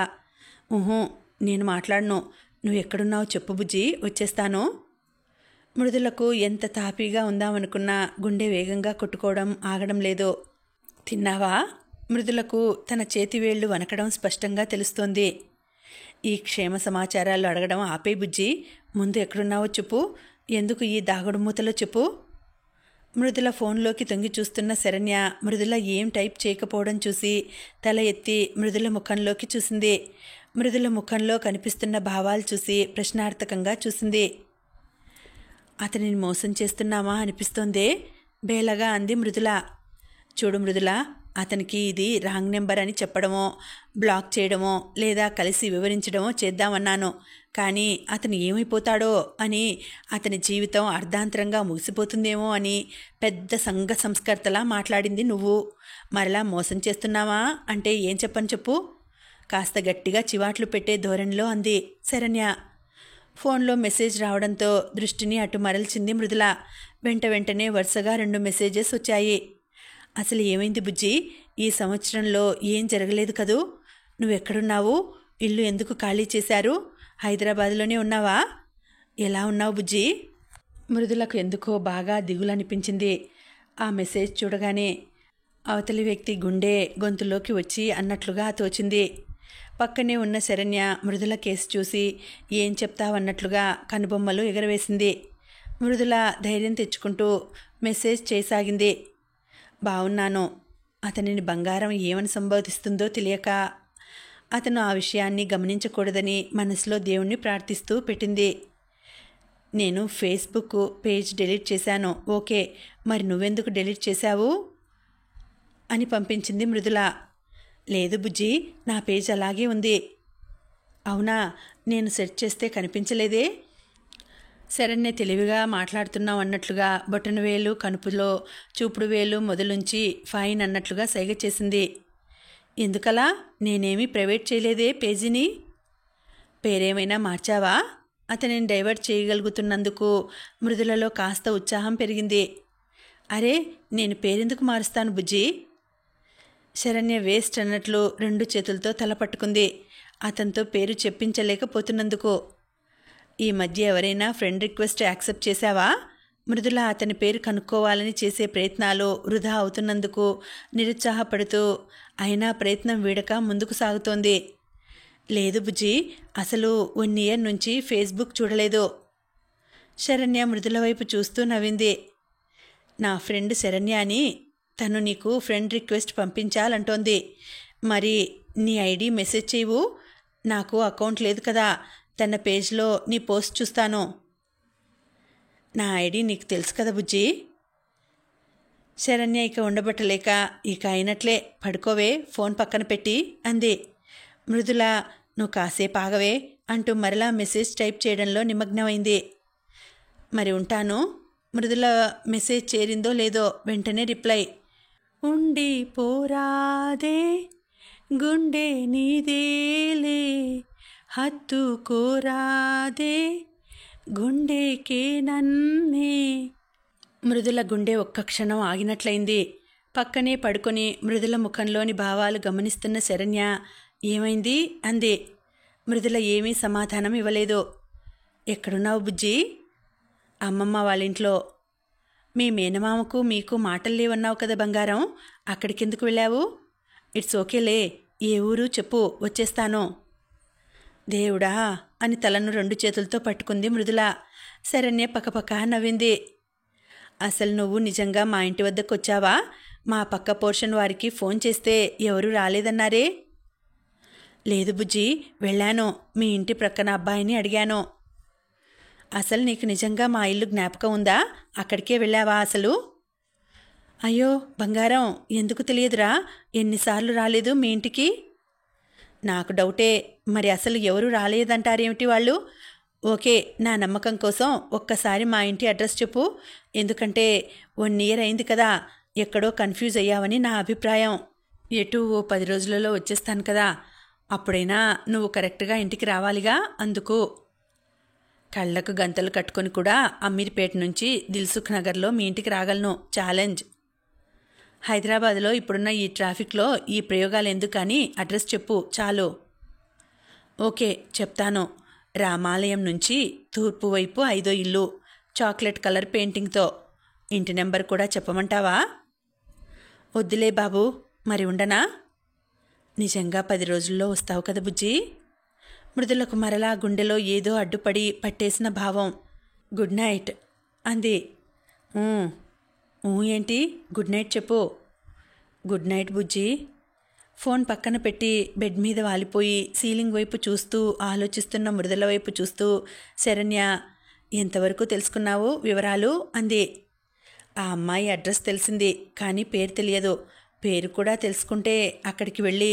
నేను మాట్లాడను. నువ్వు ఎక్కడున్నావు చెప్పు బుజ్జి, వచ్చేస్తాను. మృదులకు ఎంత తాపీగా ఉందామనుకున్నా గుండె వేగంగా కొట్టుకోవడం ఆగడం లేదు. తిన్నావా? మృదులకు తన చేతివేళ్లు వనకడం స్పష్టంగా తెలుస్తోంది. ఈ క్షేమ సమాచారాలు అడగడం ఆపే బుజ్జి, ముందు ఎక్కడున్నావో చెప్పు, ఎందుకు ఈ దాగుడు మూతలో చెప్పు. మృదుల ఫోన్లోకి తొంగి చూస్తున్న శరణ్య మృదుల ఏం టైప్ చేయకపోవడం చూసి తల ఎత్తి మృదుల ముఖంలోకి చూసింది. మృదుల ముఖంలో కనిపిస్తున్న భావాలు చూసి ప్రశ్నార్థకంగా చూసింది. అతనిని మోసం చేస్తున్నామా అనిపిస్తోందే, బేలగా అంది మృదుల. చూడు మృదుల, అతనికి ఇది రాంగ్ నెంబర్ అని చెప్పడమో, బ్లాక్ చేయడమో లేదా కలిసి వివరించడమో చేద్దామన్నాను. కానీ అతను ఏమైపోతాడో అని, అతని జీవితం అర్ధాంతరంగా ముగిసిపోతుందేమో అని పెద్ద సంఘ సంస్కర్తలా మాట్లాడింది నువ్వు. మరలా మోసం చేస్తున్నావా అంటే ఏం చెప్పని చెప్పు, కాస్త గట్టిగా చివాట్లు పెట్టే ధోరణిలో అంది శరణ్య. ఫోన్లో మెసేజ్ రావడంతో దృష్టిని అటు మరల్చింది మృదుల. వెంటనే వరుసగా 2 మెసేజెస్ వచ్చాయి. అసలు ఏమైంది బుజ్జి, ఈ సంవత్సరంలో ఏం జరగలేదు కదూ? నువ్వెక్కడున్నావు? ఇల్లు ఎందుకు ఖాళీ చేశారు? హైదరాబాద్లోనే ఉన్నావా? ఎలా ఉన్నావు బుజ్జి? మృదులకు ఎందుకో బాగా దిగులనిపించింది. ఆ మెసేజ్ చూడగానే అవతలి వ్యక్తి గుండె గొంతులోకి వచ్చి అన్నట్లుగా తోచింది. పక్కనే ఉన్న శరణ్య మృదుల కేసు చూసి ఏం చెప్తావన్నట్లుగా కనుబొమ్మలు ఎగరవేసింది. మృదుల ధైర్యం తెచ్చుకుంటూ మెసేజ్ చేయసాగింది. బావున్నాను. అతనిని బంగారం ఏమని సంబోధిస్తుందో తెలియక అతను ఆ విషయాన్ని గమనించకూడదని మనసులో దేవుణ్ణి ప్రార్థిస్తూ పెట్టింది. నేను ఫేస్బుక్ పేజ్ డిలీట్ చేశాను. ఓకే, మరి నువ్వెందుకు డిలీట్ చేశావు అని పంపించింది మృదుల. లేదు బుజ్జి, నా పేజ్ అలాగే ఉంది. అవునా, నేను సెర్చ్ చేస్తే కనిపించలేదే. శరణ్య తెలివిగా మాట్లాడుతున్నావు అన్నట్లుగా బొటన వేలు కనుపులో చూపుడు వేలు మొదలుంచి ఫైన్ అన్నట్లుగా సైగ చేసింది. ఎందుకలా? నేనేమీ ప్రైవేట్ చేయలేదే పేజీని. పేరేమైనా మార్చావా? అతనిని డైవర్ట్ చేయగలుగుతున్నందుకు మృదులలో కాస్త ఉత్సాహం పెరిగింది. అరే, నేను పేరెందుకు మారుస్తాను బుజ్జి? శరణ్య వేస్ట్ అన్నట్లు 2 చేతులతో తల పట్టుకుంది. అతనితో పేరు చెప్పించలేకపోతున్నందుకు. ఈ మధ్య ఎవరైనా ఫ్రెండ్ రిక్వెస్ట్ యాక్సెప్ట్ చేశావా? మృదుల అతని పేరు కనుక్కోవాలని చేసే ప్రయత్నాలు వృధా అవుతున్నందుకు నిరుత్సాహపడుతూ అయినా ప్రయత్నం వీడక ముందుకు సాగుతోంది. లేదు బుజ్జి, అసలు 1 ఇయర్ నుంచి ఫేస్బుక్ చూడలేదు. శరణ్య మృదుల వైపు చూస్తూ నవ్వింది. నా ఫ్రెండ్ శరణ్య అని, తను నీకు ఫ్రెండ్ రిక్వెస్ట్ పంపించాలంటోంది. మరి నీ ఐడి మెసేజ్ చేయవు? నాకు అకౌంట్ లేదు కదా, తన పేజ్లో నీ పోస్ట్ చూస్తాను. నా ఐడి నీకు తెలుసు కదా బుజ్జి. శరణ్య ఇక ఉండబట్టలేక, ఇక అయినట్లే పడుకోవే, ఫోన్ పక్కన పెట్టి అంది. మృదుల నువ్వు కాసేపు ఆగవే అంటూ మరలా మెసేజ్ టైప్ చేయడంలో నిమగ్నమైంది. మరి ఉంటాను. మృదుల మెసేజ్ చేరిందో లేదో వెంటనే రిప్లై. ఉండి పోరాదే గుండె నీదేలే, హత్తుకోరాదే గుండెకే నన్నే. మృదుల గుండె ఒక్క క్షణం ఆగినట్లయింది. పక్కనే పడుకొని మృదుల ముఖంలోని భావాలు గమనిస్తున్న శరణ్య ఏమైంది అంది. మృదుల ఏమీ సమాధానం ఇవ్వలేదు. ఎక్కడున్నావు బుజ్జి? అమ్మమ్మ వాళ్ళింట్లో. మీ మేనమామకు మీకు మాటలు లేవన్నావు కదా బంగారం, అక్కడికెందుకు వెళ్ళావు? ఇట్స్ ఓకేలే, ఏ ఊరు చెప్పు, వచ్చేస్తాను. దేవుడా అని తలను 2 చేతులతో పట్టుకుంది మృదుల. శరణ్య పక్కపక్క నవ్వింది. అసలు నువ్వు నిజంగా మా ఇంటి వద్దకు వచ్చావా? మా పక్క పోర్షన్ వారికి ఫోన్ చేస్తే ఎవరూ రాలేదన్నారే. లేదు బుజ్జి, వెళ్ళాను. మీ ఇంటి ప్రక్కన అబ్బాయిని అడిగాను. అసలు నీకు నిజంగా మా ఇల్లు జ్ఞాపకం ఉందా? అక్కడికే వెళ్ళావా అసలు? అయ్యో బంగారం, ఎందుకు తెలియదురా? ఎన్నిసార్లు రాలేదు మీ ఇంటికి? నాకు డౌటే. మరి అసలు ఎవరు రాలేదంటారేమిటి వాళ్ళు? ఓకే, నా నమ్మకం కోసం ఒక్కసారి మా ఇంటి అడ్రస్ చెప్పు. ఎందుకంటే 1 ఇయర్ అయింది కదా, ఎక్కడో కన్ఫ్యూజ్ అయ్యావని నా అభిప్రాయం. ఎటు ఓ 10 రోజులలో వచ్చేస్తాను కదా, అప్పుడైనా నువ్వు కరెక్ట్గా ఇంటికి రావాలిగా, అందుకు. కళ్ళకు గంతలు కట్టుకొని కూడా అమీర్పేట నుంచి దిల్సుఖ్ నగర్లో మీ ఇంటికి రాగలను. ఛాలెంజ్. హైదరాబాద్లో ఇప్పుడున్న ఈ ట్రాఫిక్లో ఈ ప్రయోగాలు ఎందుకు అని అడ్రస్ చెప్పు చాలు. ఓకే చెప్తాను. రామాలయం నుంచి తూర్పు వైపు 5వ ఇల్లు, చాక్లెట్ కలర్ పెయింటింగ్తో. ఇంటి నెంబర్ కూడా చెప్పమంటావా? వద్దులే బాబు, మరి ఉండనా? నిజంగా 10 రోజుల్లో వస్తావు కదా బుజ్జి? మృదులకు మరలా గుండెలో ఏదో అడ్డుపడి పట్టేసిన భావం. గుడ్ నైట్ అంది. "ఊ, ఊ ఏంటి? గుడ్ నైట్ చెప్పు." గుడ్ నైట్ బుజ్జి. ఫోన్ పక్కన పెట్టి బెడ్ మీద వాలిపోయి సీలింగ్ వైపు చూస్తూ ఆలోచిస్తున్న మృదుల వైపు చూస్తూ శరణ్య, "ఎంతవరకు తెలుసుకున్నావు వివరాలు?" అంది. ఆ అమ్మాయి అడ్రస్ తెలిసింది, కానీ పేరు తెలియదు. పేరు కూడా తెలుసుకుంటే అక్కడికి వెళ్ళి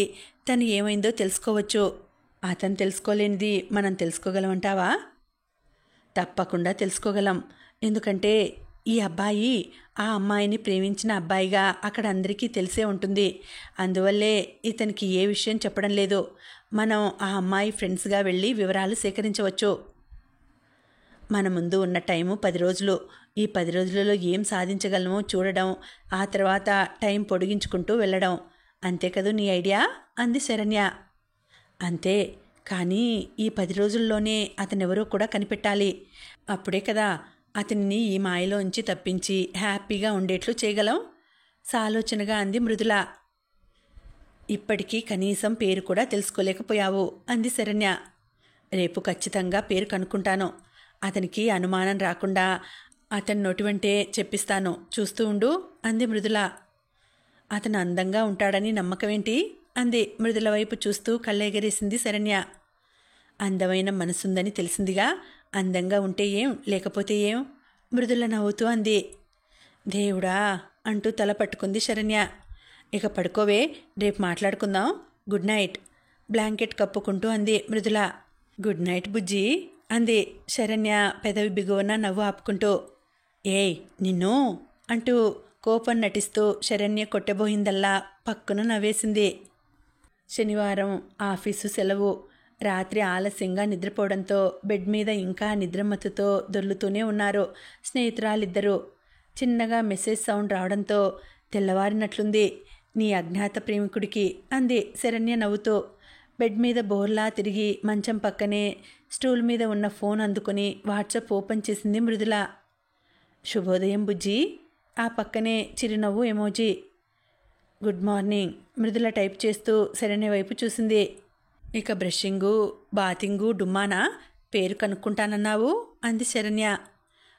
తను ఏమైందో తెలుసుకోవచ్చు. అతను తెలుసుకోలేనిది మనం తెలుసుకోగలమంటావా? తప్పకుండా తెలుసుకోగలం. ఎందుకంటే ఈ అబ్బాయి ఆ అమ్మాయిని ప్రేమించిన అబ్బాయిగా అక్కడ అందరికీ తెలిసే ఉంటుంది. అందువల్లే ఇతనికి ఏ విషయం చెప్పడం లేదు. మనం ఆ అమ్మాయి ఫ్రెండ్స్గా వెళ్ళి వివరాలు సేకరించవచ్చు. మన ముందు ఉన్న టైము 10 రోజులు. ఈ 10 రోజులలో ఏం సాధించగలమో చూడడం, ఆ తర్వాత టైం పొడిగించుకుంటూ వెళ్ళడం. అంతే కదూ నీ ఐడియా? అంది శరణ్య. అంతే, కానీ ఈ 10 రోజుల్లోనే అతనెవరో కూడా కనిపెట్టాలి. అప్పుడే కదా అతనిని ఈ మాయలోంచి తప్పించి హ్యాపీగా ఉండేట్లు చేయగలం. సాలోచనగా అంది మృదుల. ఇప్పటికీ కనీసం పేరు కూడా తెలుసుకోలేకపోయావు అంది శరణ్య. రేపు ఖచ్చితంగా పేరు కనుక్కుంటాను. అతనికి అనుమానం రాకుండా అతని నోటి వెంటే చెప్పిస్తాను. చూస్తూ ఉండు అంది మృదుల. అతను అందంగా ఉంటాడని నమ్మకమేంటి? అంది మృదుల వైపు చూస్తూ కళ్ళెగరేసింది శరణ్య. అందమైన మనసుందని తెలిసిందిగా. అందంగా ఉంటే ఏం, లేకపోతే ఏం? మృదుల నవ్వుతూ అంది. దేవుడా అంటూ తల పట్టుకుంది శరణ్య. ఇక పడుకోవే, రేపు మాట్లాడుకుందాం. గుడ్ నైట్ బ్లాంకెట్ కప్పుకుంటూ అంది మృదుల. గుడ్ నైట్ బుజ్జి అంది శరణ్య పెదవి బిగువన నవ్వు ఆపుకుంటూ. ఏయ్ నిన్ను అంటూ కోపం నటిస్తూ శరణ్య కొట్టబోయిందల్లా పక్కున నవ్వేసింది. శనివారం ఆఫీసు సెలవు. రాత్రి ఆలస్యంగా నిద్రపోవడంతో బెడ్ మీద ఇంకా నిద్రమత్తుతో దొర్లుతూనే ఉన్నారు స్నేహితురాలిద్దరూ. చిన్నగా మెసేజ్ సౌండ్ రావడంతో తెల్లవారినట్లుంది నీ అజ్ఞాత ప్రేమికుడికి అంది శరణ్య నవ్వుతూ. బెడ్ మీద బోర్లా తిరిగి మంచం పక్కనే స్టూల్ మీద ఉన్న ఫోన్ అందుకుని వాట్సాప్ ఓపెన్ చేసింది మృదుల. శుభోదయం బుజ్జి. ఆ పక్కనే చిరునవ్వు emoji. Good morning Mrudula type చేస్తూ శరణ్య వైపు చూసింది. ఇక బ్రషింగు బాతింగు డుమ్మానా? పేరు కనుక్కుంటానన్నావు అంది శరణ్య.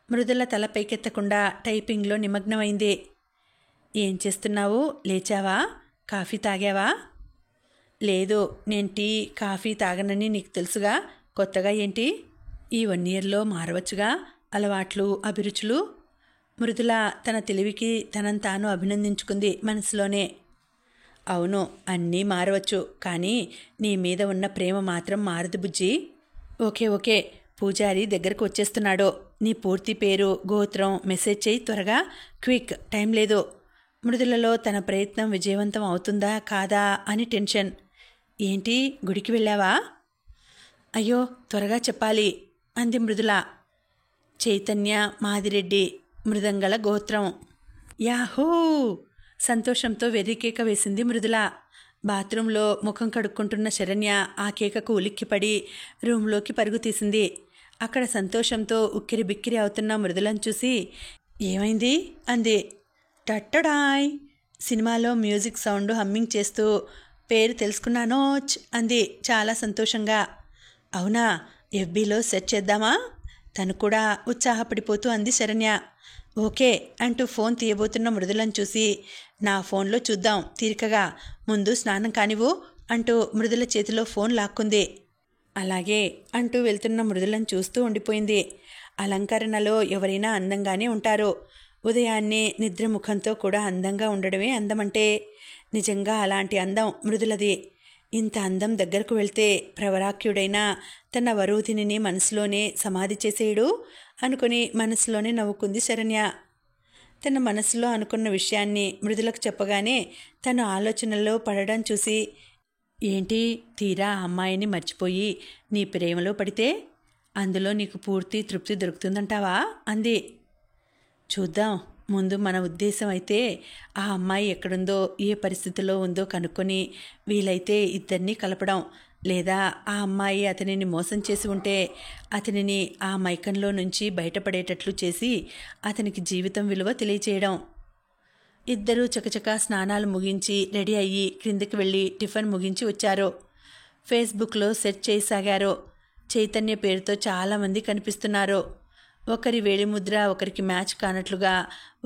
మృదుల తల పైకెత్తకుండా టైపింగ్లో నిమగ్నమైంది. ఏం చేస్తున్నావు? లేచావా? కాఫీ తాగావా? లేదు, నేను టీ కాఫీ తాగనని నీకు తెలుసుగా. కొత్తగా ఏంటి? ఈ 1 ఇయర్లో మారవచ్చుగా అలవాట్లు అభిరుచులు. మృదుల తన తెలివికి తనను తాను అభినందించుకుంది మనసులోనే. అవును, అన్నీ మారవచ్చు, కానీ నీ మీద ఉన్న ప్రేమ మాత్రం మారదు బుజ్జి. ఓకే ఓకే, పూజారి దగ్గరకు వచ్చేస్తున్నాడు. నీ పూర్తి పేరు గోత్రం మెసేజ్ చేయి త్వరగా. క్విక్, టైం లేదు. మృదులలో తన ప్రయత్నం విజయవంతం అవుతుందా కాదా అని టెన్షన్. ఏంటి, గుడికి వెళ్ళావా? అయ్యో త్వరగా చెప్పాలి అంది మృదుల. చైతన్య మాదిరెడ్డి, మృదంగళ గోత్రం. యాహూ! సంతోషంతో వెర్రికేక వేసింది మృదుల. బాత్రూంలో ముఖం కడుక్కుంటున్న శరణ్య ఆ కేకకు ఉలిక్కిపడి రూంలోకి పరుగు తీసింది. అక్కడ సంతోషంతో ఉక్కిరి బిక్కిరి అవుతున్న మృదులను చూసి ఏమైంది అంది. టట్టడాయ్ సినిమాలో మ్యూజిక్ సౌండ్ హమ్మింగ్ చేస్తూ పేరు తెలుసుకున్నానోచ్ అంది చాలా సంతోషంగా. అవునా, ఎఫ్బీలో సెర్చ్ చేద్దామా? తను కూడా ఉత్సాహపడిపోతూ అంది శరణ్య. ఓకే అంటూ ఫోన్ తీయబోతున్న మృదులను చూసి నా ఫోన్లో చూద్దాం తీరికగా, ముందు స్నానం కానివ్వు అంటూ మృదుల చేతిలో ఫోన్ లాక్కుంది. అలాగే అంటూ వెళ్తున్న మృదులను చూస్తూ ఉండిపోయింది. అలంకరణలో ఎవరైనా అందంగానే ఉంటారు. ఉదయాన్నే నిద్రముఖంతో కూడా అందంగా ఉండడమే అందమంటే. నిజంగా అలాంటి అందం మృదులది. ఇంత అందం దగ్గరకు వెళ్తే ప్రవరాఖ్యుడైన తన వరూధిని మనసులోనే సమాధి చేసేయడు అనుకుని మనసులోనే నవ్వుకుంది శరణ్య. తన మనసులో అనుకున్న విషయాన్ని మృదులకు చెప్పగానే తను ఆలోచనల్లో పడడం చూసి ఏంటి, తీరా అమ్మాయిని మర్చిపోయి నీ ప్రేమలో పడితే అందులో నీకు పూర్తి తృప్తి దొరుకుతుందంటావా అంది. చూద్దాం, ముందు మన ఉద్దేశం అయితే ఆ అమ్మాయి ఎక్కడుందో ఏ పరిస్థితిలో ఉందో కనుక్కొని వీలైతే ఇద్దరినీ కలపడం, లేదా ఆ అమ్మాయి అతనిని మోసం చేసి ఉంటే అతనిని ఆ మైకంలో నుంచి బయటపడేటట్లు చేసి అతనికి జీవితం విలువ తెలియచేయడం. ఇద్దరూ చకచకా స్నానాలు ముగించి రెడీ అయ్యి క్రిందికి వెళ్ళి టిఫిన్ ముగించి వచ్చారు. ఫేస్బుక్లో సెర్చ్ చేయసాగారు. చైతన్య పేరుతో చాలామంది కనిపిస్తున్నారు. ఒకరి వేలిముద్ర ఒకరికి మ్యాచ్ కానట్లుగా,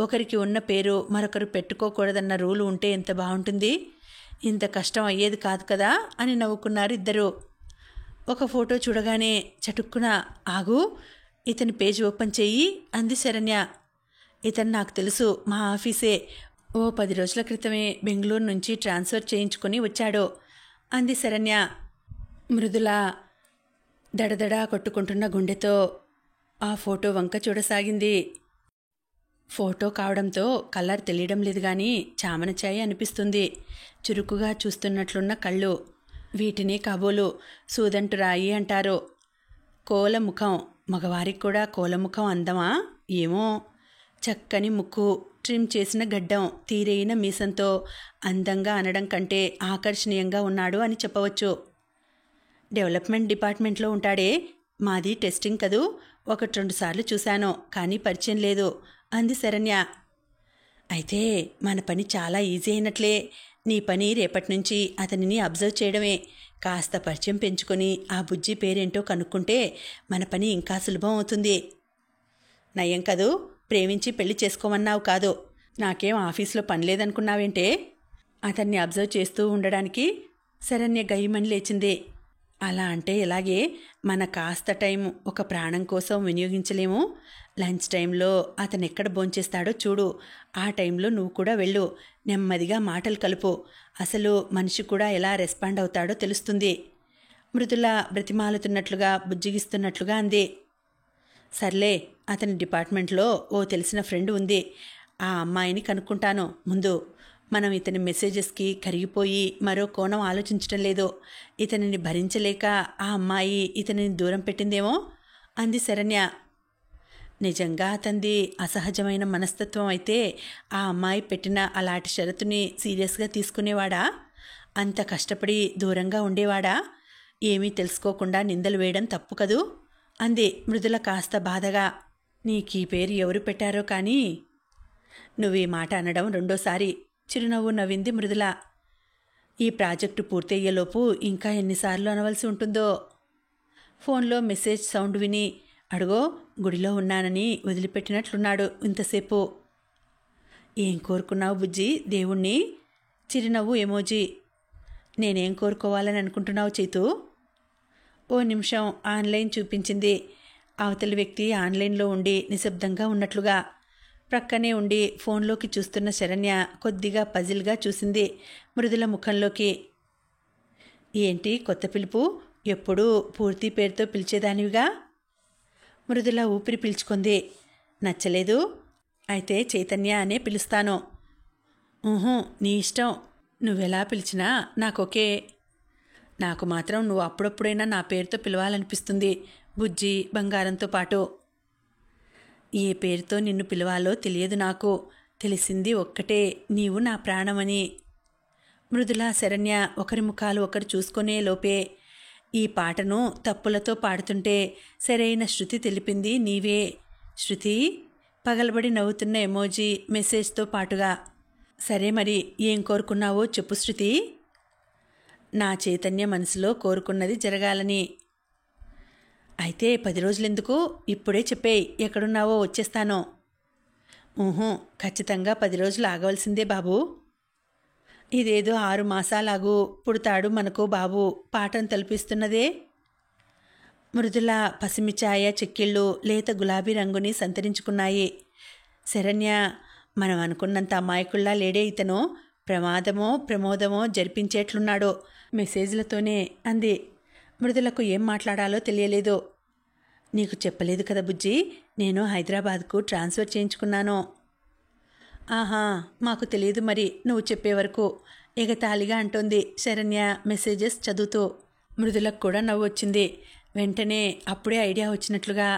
ఒకరికి ఉన్న పేరు మరొకరు పెట్టుకోకూడదన్న రూలు ఉంటే ఎంత బాగుంటుంది. ఇంత కష్టం అయ్యేది కాదు కదా అని నవ్వుకున్నారు ఇద్దరు. ఒక ఫోటో చూడగానే చటుక్కున ఆగు, ఇతని పేజ్ ఓపెన్ చెయ్యి అంది శరణ్య. ఇతను నాకు తెలుసు, మా ఆఫీసే. ఓ 10 రోజుల క్రితమే బెంగళూరు నుంచి ట్రాన్స్ఫర్ చేయించుకొని వచ్చాడు అంది శరణ్య. మృదుల దడదడా కొట్టుకుంటున్న గుండెతో ఆ ఫోటో వంక చూడసాగింది. ఫోటో కావడంతో కలర్ తెలియడం లేదు కానీ చామన ఛాయ అనిపిస్తుంది. చురుకుగా చూస్తున్నట్లున్న కళ్ళు, వీటిని కాబోలు సూదంటు రాయి అంటారు. కోలముఖం, మగవారికి కూడా కోలముఖం అందమా ఏమో. చక్కని ముక్కు, ట్రిమ్ చేసిన గడ్డం, తీరైన మీసంతో అందంగా అనడం కంటే ఆకర్షణీయంగా ఉన్నాడు అని చెప్పవచ్చు. డెవలప్మెంట్ డిపార్ట్మెంట్లో ఉంటాడే, మాది టెస్టింగ్ కదూ, 1-2 సార్లు చూశాను కానీ పరిచయం లేదు అంది శరణ్య. అయితే మన పని చాలా ఈజీ అయినట్లే. నీ పని రేపటి నుంచి అతనిని అబ్జర్వ్ చేయడమే. కాస్త పరిచయం పెంచుకొని ఆ బుజ్జి పేరేంటో కనుక్కుంటే మన పని ఇంకా సులభం అవుతుంది. నయం కదూ, ప్రేమించి పెళ్లి చేసుకోమన్నావు కాదు. నాకేం ఆఫీస్లో పని లేదనుకున్నావేంటే అతన్ని అబ్జర్వ్ చేస్తూ ఉండడానికి. శరణ్య గయ్యమని లేచింది. అలా అంటే ఎలాగే, మన కాస్త టైం ఒక ప్రాణం కోసం వినియోగించలేము. లంచ్ టైంలో అతను ఎక్కడ భోంచేస్తాడో చూడు. ఆ టైంలో నువ్వు కూడా వెళ్ళు. నెమ్మదిగా మాటలు కలుపు. అసలు మనిషి కూడా ఎలా రెస్పాండ్ అవుతాడో తెలుస్తుంది. మృదుల బ్రతిమాలుతున్నట్లుగా బుజ్జిగిస్తున్నట్లుగా అంది. సర్లే, అతని డిపార్ట్మెంట్లో ఓ తెలిసిన ఫ్రెండ్ ఉంది. ఆ అమ్మాయిని కనుక్కుంటాను ముందు. మనం ఇతని మెసేజెస్కి కరిగిపోయి మరో కోణం ఆలోచించటం లేదు. ఇతనిని భరించలేక ఆ అమ్మాయి ఇతనిని దూరం పెట్టిందేమో అంది శరణ్య. నిజంగా అతనిది అసహజమైన మనస్తత్వం అయితే ఆ అమ్మాయి పెట్టిన అలాంటి షరతుని సీరియస్గా తీసుకునేవాడా? అంత కష్టపడి దూరంగా ఉండేవాడా? ఏమీ తెలుసుకోకుండా నిందలు వేయడం తప్పు కదూ అంది మృదుల కాస్త బాధగా. నీకీ పేరు ఎవరు పెట్టారో కానీ. నువ్వు ఈ మాట అనడం రెండోసారి. చిరునవ్వు నవ్వింది మృదుల. ఈ ప్రాజెక్టు పూర్తయ్యేలోపు ఇంకా ఎన్నిసార్లు అనవలసి ఉంటుందో. ఫోన్లో మెసేజ్ సౌండ్ విని అడుగో గుడిలో ఉన్నానని వదిలిపెట్టినట్లున్నాడు ఇంతసేపు. ఏం కోరుకున్నావు బుజ్జి దేవుణ్ణి? చిరునవ్వు ఎమోజీ. నేనేం కోరుకోవాలని అనుకుంటున్నావు చైతు? ఓ నిమిషం ఆన్లైన్ చూపించింది. అవతలి వ్యక్తి ఆన్లైన్లో ఉండి నిశ్శబ్దంగా ఉన్నట్లుగా. ప్రక్కనే ఉండి ఫోన్లోకి చూస్తున్న శరణ్య కొద్దిగా పజిల్గా చూసింది మృదుల ముఖంలోకి. ఏంటి కొత్త పిలుపు? ఎప్పుడూ పూర్తి పేరుతో పిలిచేదానివిగా. మృదుల ఊపిరి పీల్చుకుంది. నచ్చలేదు? అయితే చైతన్య అనే పిలుస్తాను. నీ ఇష్టం. నువ్వెలా పిలిచినా నాకొకే. నాకు మాత్రం నువ్వు అప్పుడప్పుడైనా నా పేరుతో పిలవాలనిపిస్తుంది, బుజ్జి బంగారంతో పాటు. ఏ పేరుతో నిన్ను పిలవాలో తెలియదు నాకు. తెలిసింది ఒక్కటే, నీవు నా ప్రాణమని. మృదుల శరణ్య ఒకరి ముఖాలు ఒకరు చూసుకునే లోపే ఈ పాటను తప్పులతో పాడుతుంటే సరైన శృతి తెలిపింది నీవే. శృతి పగలబడి నవ్వుతున్న ఎమోజీ మెసేజ్తో పాటుగా. సరే మరి ఏం కోరుకున్నావో చెప్పు శృతి. నా చైతన్య మనసులో కోరుకున్నది జరగాలని. అయితే 10 రోజులెందుకు? ఇప్పుడే చెప్పేయ్, ఎక్కడున్నావో వచ్చేస్తాను. ఖచ్చితంగా 10 రోజులు ఆగవలసిందే బాబు. ఇదేదో 6 మాసాలాగు పుడతాడు మనకు బాబు పాటను తలపిస్తున్నదే. మృదుల పసిమి ఛాయ చెక్కిళ్ళు లేత గులాబీ రంగుని సంతరించుకున్నాయి. శరణ్య, మనం అనుకున్నంత అమాయకుల్లా లేడే ఇతను. ప్రమాదమో ప్రమోదమో జరిపించేట్లున్నాడు మెసేజ్లతోనే అంది. మృదులకు ఏం మాట్లాడాలో తెలియలేదు. నీకు చెప్పలేదు కదా బుజ్జి, నేను హైదరాబాద్కు ట్రాన్స్ఫర్ చేయించుకున్నాను. ఆహా, మాకు తెలియదు మరి నువ్వు చెప్పే వరకు ఎగతాళిగా అంటోంది శరణ్య మెసేజెస్ చదువుతూ. మృదులకు కూడా నవ్వు వచ్చింది. వెంటనే అప్పుడే ఐడియా వచ్చినట్లుగా,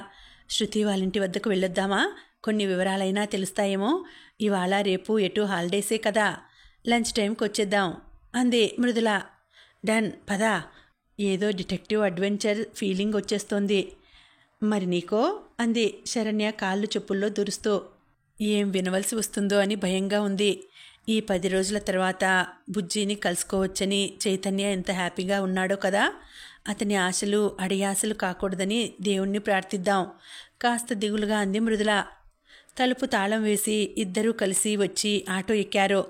శృతి వాళ్ళింటి వద్దకు వెళ్ళొద్దామా? కొన్ని వివరాలైనా తెలుస్తాయేమో. ఇవాళ రేపు ఎటు హాలిడేసే కదా, లంచ్ టైంకి వచ్చేద్దాం అంది మృదుల. డన్, పదా. ఏదో డిటెక్టివ్ అడ్వెంచర్ ఫీలింగ్ వచ్చేస్తోంది. మరి నీకో అంది శరణ్య కాళ్ళు చెప్పుల్లో దురుస్తూ. ఏం వినవలసి వస్తుందో అని భయంగా ఉంది. ఈ 10 రోజుల తర్వాత బుజ్జిని కలుసుకోవచ్చని చైతన్య ఎంత హ్యాపీగా ఉన్నాడో కదా. అతని ఆశలు అడియాసలు కాకూడదని దేవుణ్ణి ప్రార్థిద్దాం. కాస్త దిగులుగా అంది మృదుల. తలుపు తాళం వేసి ఇద్దరూ కలిసి వచ్చి ఆటో ఎక్కారు.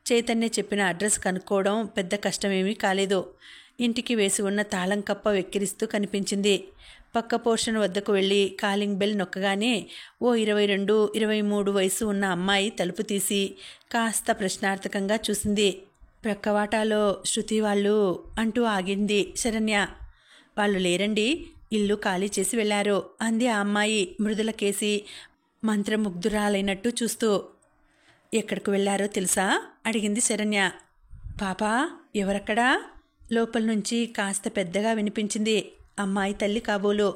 చైతన్య చెప్పిన అడ్రస్ కనుక్కోవడం పెద్ద కష్టమేమీ కాలేదు. ఇంటికి వేసి ఉన్న తాళం కప్ప వెక్కిరిస్తూ కనిపించింది. పక్క పోర్షన్ వద్దకు వెళ్ళి కాలింగ్ బెల్ నొక్కగానే ఓ 22, 23 వయసు ఉన్న అమ్మాయి తలుపు తీసి కాస్త ప్రశ్నార్థకంగా చూసింది. ప్రక్కవాటాలో శృతి వాళ్ళు అంటూ ఆగింది శరణ్య. వాళ్ళు లేరండి, ఇల్లు ఖాళీ చేసి వెళ్లారు అంది ఆ అమ్మాయి మృదుల కేసి మంత్రముగ్ధురాలైనట్టు చూస్తూ. ఎక్కడికి వెళ్లారో తెలుసా అడిగింది శరణ్య. పాపా ఎవరక్కడా? లోపల నుంచి కాస్త పెద్దగా వినిపించింది అమ్మాయి తల్లి కాబోలు.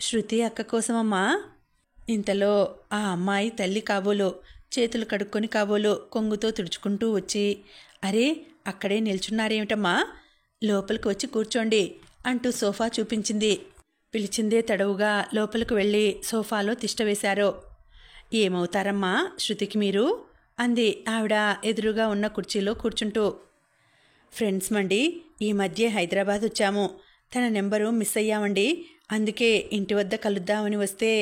శృతి అక్క కోసమమ్మా. ఇంతలో ఆ అమ్మాయి తల్లి కాబోలు చేతులు కడుక్కొని కాబోలు కొంగుతో తుడుచుకుంటూ వచ్చి, అరే అక్కడే నిల్చున్నారేమిటమ్మా, లోపలికి వచ్చి కూర్చోండి అంటూ సోఫా చూపించింది. పిలిచిందే తడవుగా లోపలికి వెళ్ళి సోఫాలో తిష్టవేశారు. ఏమవుతారమ్మా శృతికి మీరు అంది ఆవిడ ఎదురుగా ఉన్న కుర్చీలో కూర్చుంటూ. ఫ్రెండ్స్ మండి, ఈ మధ్య హైదరాబాద్ వచ్చాము, తన నెంబరు మిస్ అయ్యామండి, అందుకే ఇంటి వద్ద కలుద్దామని వస్తే.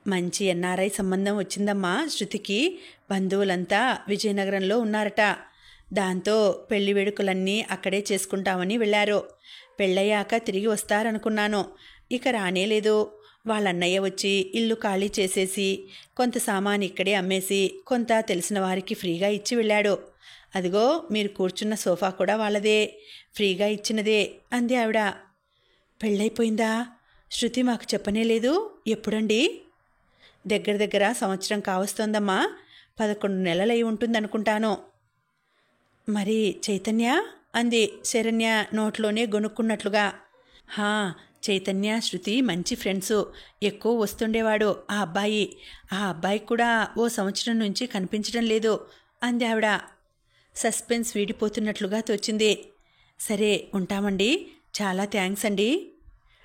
మంచి ఎన్ఆర్ఐ సంబంధం వచ్చిందమ్మా శృతికి. బంధువులంతా విజయనగరంలో ఉన్నారట. దాంతో పెళ్లి వేడుకలన్నీ అక్కడే చేసుకుంటామని వెళ్ళారు. పెళ్ళయ్యాక తిరిగి వస్తారనుకున్నాను, ఇక రానేలేదు. వాళ్ళన్నయ్య వచ్చి ఇల్లు ఖాళీ చేసేసి కొంత సామాను ఇక్కడే అమ్మేసి కొంత తెలిసిన వారికి ఫ్రీగా ఇచ్చి వెళ్ళాడు. అదిగో మీరు కూర్చున్న సోఫా కూడా వాళ్ళదే, ఫ్రీగా ఇచ్చినదే అంది ఆవిడ. పెళ్ళైపోయిందా? శృతి మాకు చెప్పనే లేదు. ఎప్పుడండి? దగ్గర సంవత్సరం కావస్తోందమ్మా. 11 నెలలై ఉంటుందనుకుంటాను. మరి చైతన్య అంది శరణ్య నోట్లోనే గొనుక్కున్నట్లుగా. హా, చైతన్య శృతి మంచి ఫ్రెండ్సు, ఎక్కువ వస్తుండేవాడు ఆ అబ్బాయి కూడా ఓ సంవత్సరం నుంచి కనిపించడం లేదు అంది ఆవిడ. సస్పెన్స్ వీడిపోతున్నట్లుగా తోచింది. సరే ఉంటామండి, చాలా థ్యాంక్స్ అండి.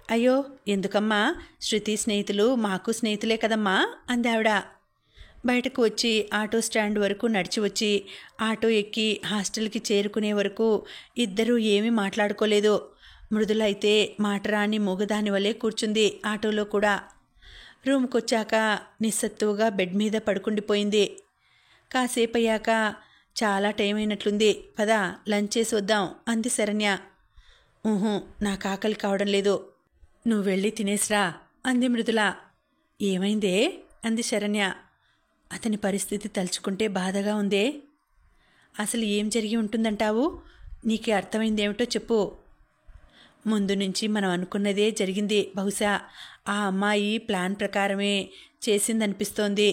అయ్యో ఎందుకమ్మా, శృతి స్నేహితులు మాకు స్నేహితులే కదమ్మా అంది ఆవిడ. బయటకు వచ్చి ఆటో స్టాండ్ వరకు నడిచి వచ్చి ఆటో ఎక్కి హాస్టల్కి చేరుకునే వరకు ఇద్దరూ ఏమీ మాట్లాడుకోలేదు. మృదుల అయితే మాటరాని మూగదాని వలె కూర్చుంది ఆటోలో కూడా. రూమ్కొచ్చాక నిస్సత్తువుగా బెడ్ మీద పడుకుండిపోయింది. కాసేపయ్యాక చాలా టైం అయినట్లుంది, పదా లంచ్ చేసి వద్దాం అంది శరణ్య. నాకు ఆకలి కావడం లేదు, నువ్వు వెళ్ళి తినేసిరా అంది మృదుల. ఏమైందే అంది శరణ్య. అతని పరిస్థితి తలుచుకుంటే బాధగా ఉందే. అసలు ఏం జరిగి ఉంటుందంటావు? నీకు అర్థమైందేమిటో చెప్పు. ముందు నుంచి మనం అనుకున్నదే జరిగింది. బహుశా ఆ అమ్మాయి ప్లాన్ ప్రకారమే చేసిందనిపిస్తోంది.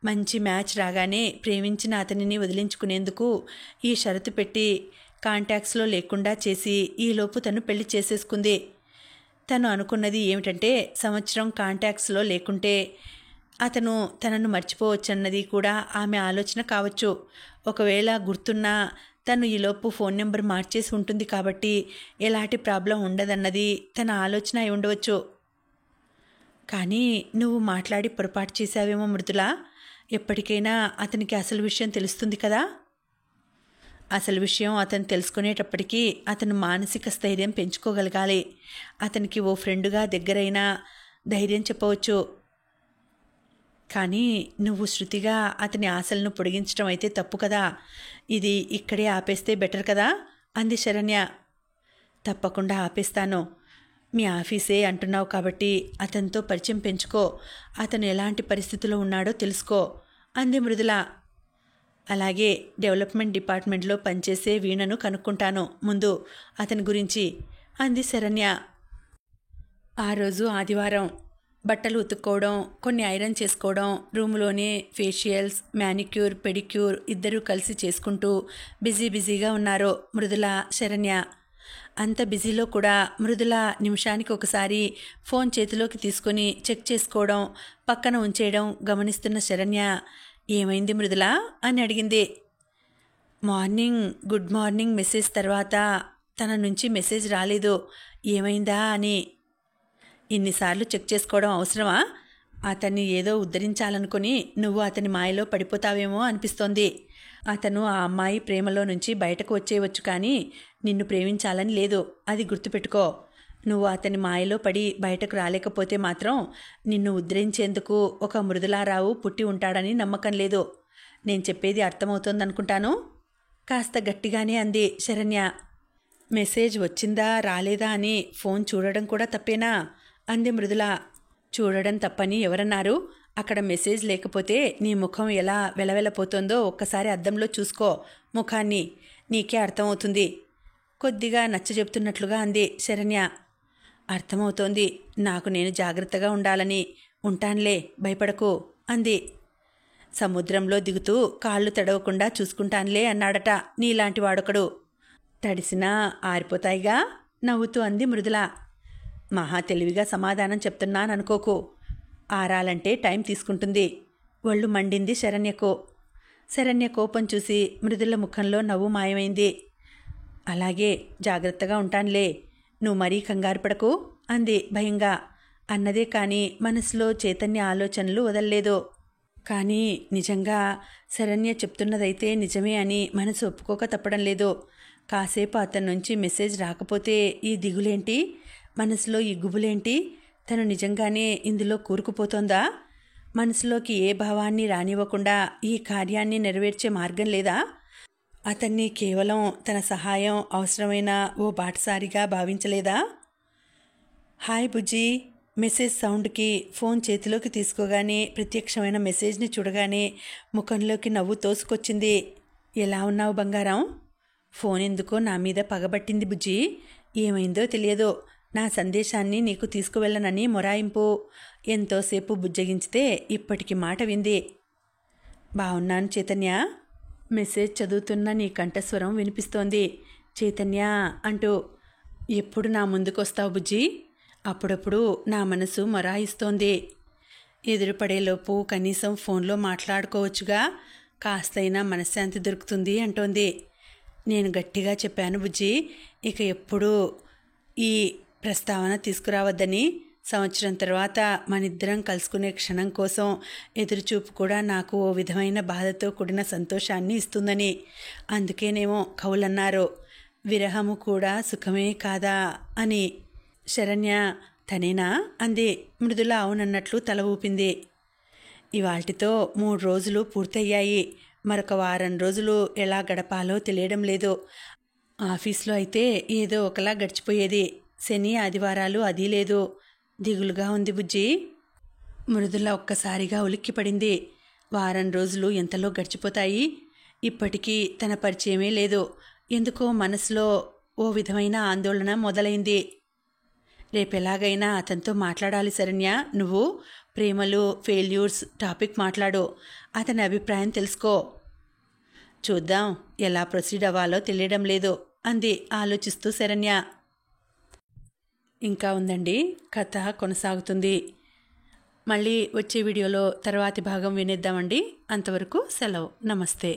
మంచి మ్యాచ్ రాగానే ప్రేమించిన అతనిని వదిలించుకునేందుకు ఈ షరతు పెట్టి కాంటాక్ట్స్లో లేకుండా చేసి ఈలోపు తను పెళ్లి చేసేసుకుంది. తను అనుకున్నది ఏమిటంటే సంవత్సరం కాంటాక్ట్స్లో లేకుంటే అతను తనను మర్చిపోవచ్చన్నది కూడా ఆమె ఆలోచన కావచ్చు. ఒకవేళ గుర్తున్నా తను ఈలోపు ఫోన్ నెంబర్ మార్చేసి ఉంటుంది కాబట్టి ఎలాంటి ప్రాబ్లం ఉండదన్నది తన ఆలోచన అయి ఉండవచ్చు. కానీ నువ్వు మాట్లాడి పొరపాటు చేశావేమో మృదుల. ఎప్పటికైనా అతనికి అసలు విషయం తెలుస్తుంది కదా. అసలు విషయం అతను తెలుసుకునేటప్పటికీ అతను మానసిక స్థైర్యం పెంచుకోగలగాలి. అతనికి ఓ ఫ్రెండుగా దగ్గరైనా ధైర్యం చెప్పవచ్చు. కానీ నువ్వు శృతిగా అతని ఆశలను పొడిగించడం అయితే తప్పు కదా. ఇది ఇక్కడే ఆపేస్తే బెటర్ కదా అంది శరణ్య. తప్పకుండా ఆపేస్తాను. మీ ఆఫీసే అంటున్నావు కాబట్టి అతనితో పరిచయం పెంచుకో, అతను ఎలాంటి పరిస్థితిలో ఉన్నాడో తెలుసుకో అంది మృదుల. అలాగే డెవలప్మెంట్ డిపార్ట్మెంట్లో పనిచేసే వీణను కనుక్కుంటాను ముందు అతని గురించి అంది శరణ్య. ఆ రోజు ఆదివారం. బట్టలు ఉతుక్కోవడం, కొన్ని ఐరన్ చేసుకోవడం, రూములోనే ఫేషియల్స్, మ్యానిక్యూర్, పెడిక్యూర్ ఇద్దరూ కలిసి చేసుకుంటూ బిజీగా ఉన్నారు మృదుల, శరణ్య. అంత బిజీలో కూడా మృదుల నిమిషానికి ఒకసారి ఫోన్ చేతిలోకి తీసుకొని చెక్ చేసుకోవడం, పక్కన ఉంచేయడం గమనిస్తున్న శరణ్య, ఏమైంది మృదుల అని అడిగింది. గుడ్ మార్నింగ్ మెసేజ్ తర్వాత తన నుంచి మెసేజ్ రాలేదు, ఏమైందా అని. ఇన్నిసార్లు చెక్ చేసుకోవడం అవసరమా? అతన్ని ఏదో ఉద్ధరించాలనుకుని నువ్వు అతని మాయలో పడిపోతావేమో అనిపిస్తోంది. అతను ఆ అమ్మాయి ప్రేమలో నుంచి బయటకు వచ్చేయవచ్చు, కానీ నిన్ను ప్రేమించాలని లేదు, అది గుర్తుపెట్టుకో. నువ్వు అతని మాయలో పడి బయటకు రాలేకపోతే మాత్రం నిన్ను ఉద్ధరించేందుకు ఒక మృదులారావు పుట్టి ఉంటాడని నమ్మకం లేదు. నేను చెప్పేది అర్థమవుతోందనుకుంటాను. కాస్త గట్టిగానే అంది శరణ్య. మెసేజ్ వచ్చిందా రాలేదా అని ఫోన్ చూడడం కూడా తప్పేనా అంది మృదుల. చూడడం తప్పని ఎవరన్నారు? అక్కడ మెసేజ్ లేకపోతే నీ ముఖం ఎలా వెలవెలపోతుందో ఒక్కసారి అద్దంలో చూసుకో ముఖాన్ని, నీకే అర్థమవుతుంది. కొద్దిగా నచ్చజెప్తున్నట్లుగా అంది శరణ్య. అర్థమవుతోంది, నాకు నేను జాగ్రత్తగా ఉండాలని. ఉంటాన్లే, భయపడకు అంది. సముద్రంలో దిగుతూ కాళ్ళు తడవకుండా చూసుకుంటాన్లే అన్నాడట నీలాంటి వాడొకడు. తడిసినా ఆరిపోతాయిగా నవ్వుతూ అంది మృదుల. మహా తెలివిగా సమాధానం చెప్తున్నాననుకోకు. ఆరాలంటే టైం తీసుకుంటుంది. ఒళ్ళు మండింది శరణ్యకు. శరణ్య కోపం చూసి మృదుల ముఖంలో నవ్వు మాయమైంది. అలాగే, జాగ్రత్తగా ఉంటాన్లే, నువ్వు మరీ కంగారు పడకు అంది భయంగా. అన్నదే కానీ మనసులో చైతన్య ఆలోచనలు వదల్లేదు. కానీ నిజంగా శరణ్య చెప్తున్నదైతే నిజమే అని మనసు ఒప్పుకోక తప్పడం లేదు. కాసేపు అతని నుంచి మెసేజ్ రాకపోతే ఈ దిగులేంటి, మనసులో ఈ గుబులేంటి? తను నిజంగానే ఇందులో కూరుకుపోతోందా? మనసులోకి ఏ భావాన్ని రానివ్వకుండా ఈ కార్యాన్ని నెరవేర్చే మార్గం లేదా? అతన్ని కేవలం తన సహాయం అవసరమైన ఓ బాటసారిగా భావించలేదా? హాయ్ బుజ్జి. మెసేజ్ సౌండ్కి ఫోన్ చేతిలోకి తీసుకోగానే ప్రత్యక్షమైన మెసేజ్ని చూడగానే ముఖంలోకి నవ్వు తోసుకొచ్చింది. ఎలా ఉన్నావు బంగారం? ఫోన్ ఎందుకో నా మీద పగబట్టింది బుజ్జి. ఏమైందో తెలియదు, నా సందేశాన్ని నీకు తీసుకువెళ్ళనని మొరాయింపు. ఎంతోసేపు బుజ్జగించితే ఇప్పటికి మాట వింది. బాగున్నాను చైతన్య. మెసేజ్ చదువుతున్న నీ కంఠస్వరం వినిపిస్తోంది. చైతన్య అంటూ. ఎప్పుడు నా ముందుకొస్తావు బుజ్జి? అప్పుడప్పుడు నా మనసు మొరాయిస్తోంది. ఎదురుపడేలోపు కనీసం ఫోన్లో మాట్లాడుకోవచ్చుగా, కాస్తైనా మనశ్శాంతి దొరుకుతుంది అంటోంది. నేను గట్టిగా చెప్పాను బుజ్జి, ఇక ఎప్పుడూ ఈ ప్రస్తావన తీసుకురావద్దని. సంవత్సరం తర్వాత మనిద్దరం కలుసుకునే క్షణం కోసం ఎదురుచూపు కూడా నాకు ఓ విధమైన బాధతో కూడిన సంతోషాన్ని ఇస్తుందని. అందుకేనేమో కవులన్నారు, విరహము కూడా సుఖమే కాదా అని. శరణ్య తనేనా అంది. మృదుల అవునన్నట్లు తల ఊపింది. ఇవాల్టితో 3 రోజులు పూర్తయ్యాయి. మరొక వారం రోజులు ఎలా గడపాలో తెలియడం లేదు. ఆఫీస్లో అయితే ఏదో ఒకలా గడిచిపోయేది. శని ఆదివారాలు అదీ లేదు. దిగులుగా ఉంది బుజ్జి. మృదుల ఒక్కసారిగా ఉలిక్కిపడింది. వారం రోజులు ఎంతలో గడిచిపోతాయి. ఇప్పటికీ తన పరిచయమే లేదు. ఎందుకో మనసులో ఓ విధమైన ఆందోళన మొదలైంది. రేపెలాగైనా అతనితో మాట్లాడాలి శరణ్య. నువ్వు ప్రేమలు, ఫెయిల్యూర్స్ టాపిక్ మాట్లాడు. అతని అభిప్రాయం తెలుసుకో. చూద్దాం, ఎలా ప్రొసీడ్ అవ్వాలో తెలియడం లేదు అంది ఆలోచిస్తూ శరణ్య. ఇంకా ఉందండి, కథ కొనసాగుతుంది. మళ్ళీ వచ్చే వీడియోలో తర్వాతి భాగం వినేద్దామండి. అంతవరకు సెలవు. నమస్తే.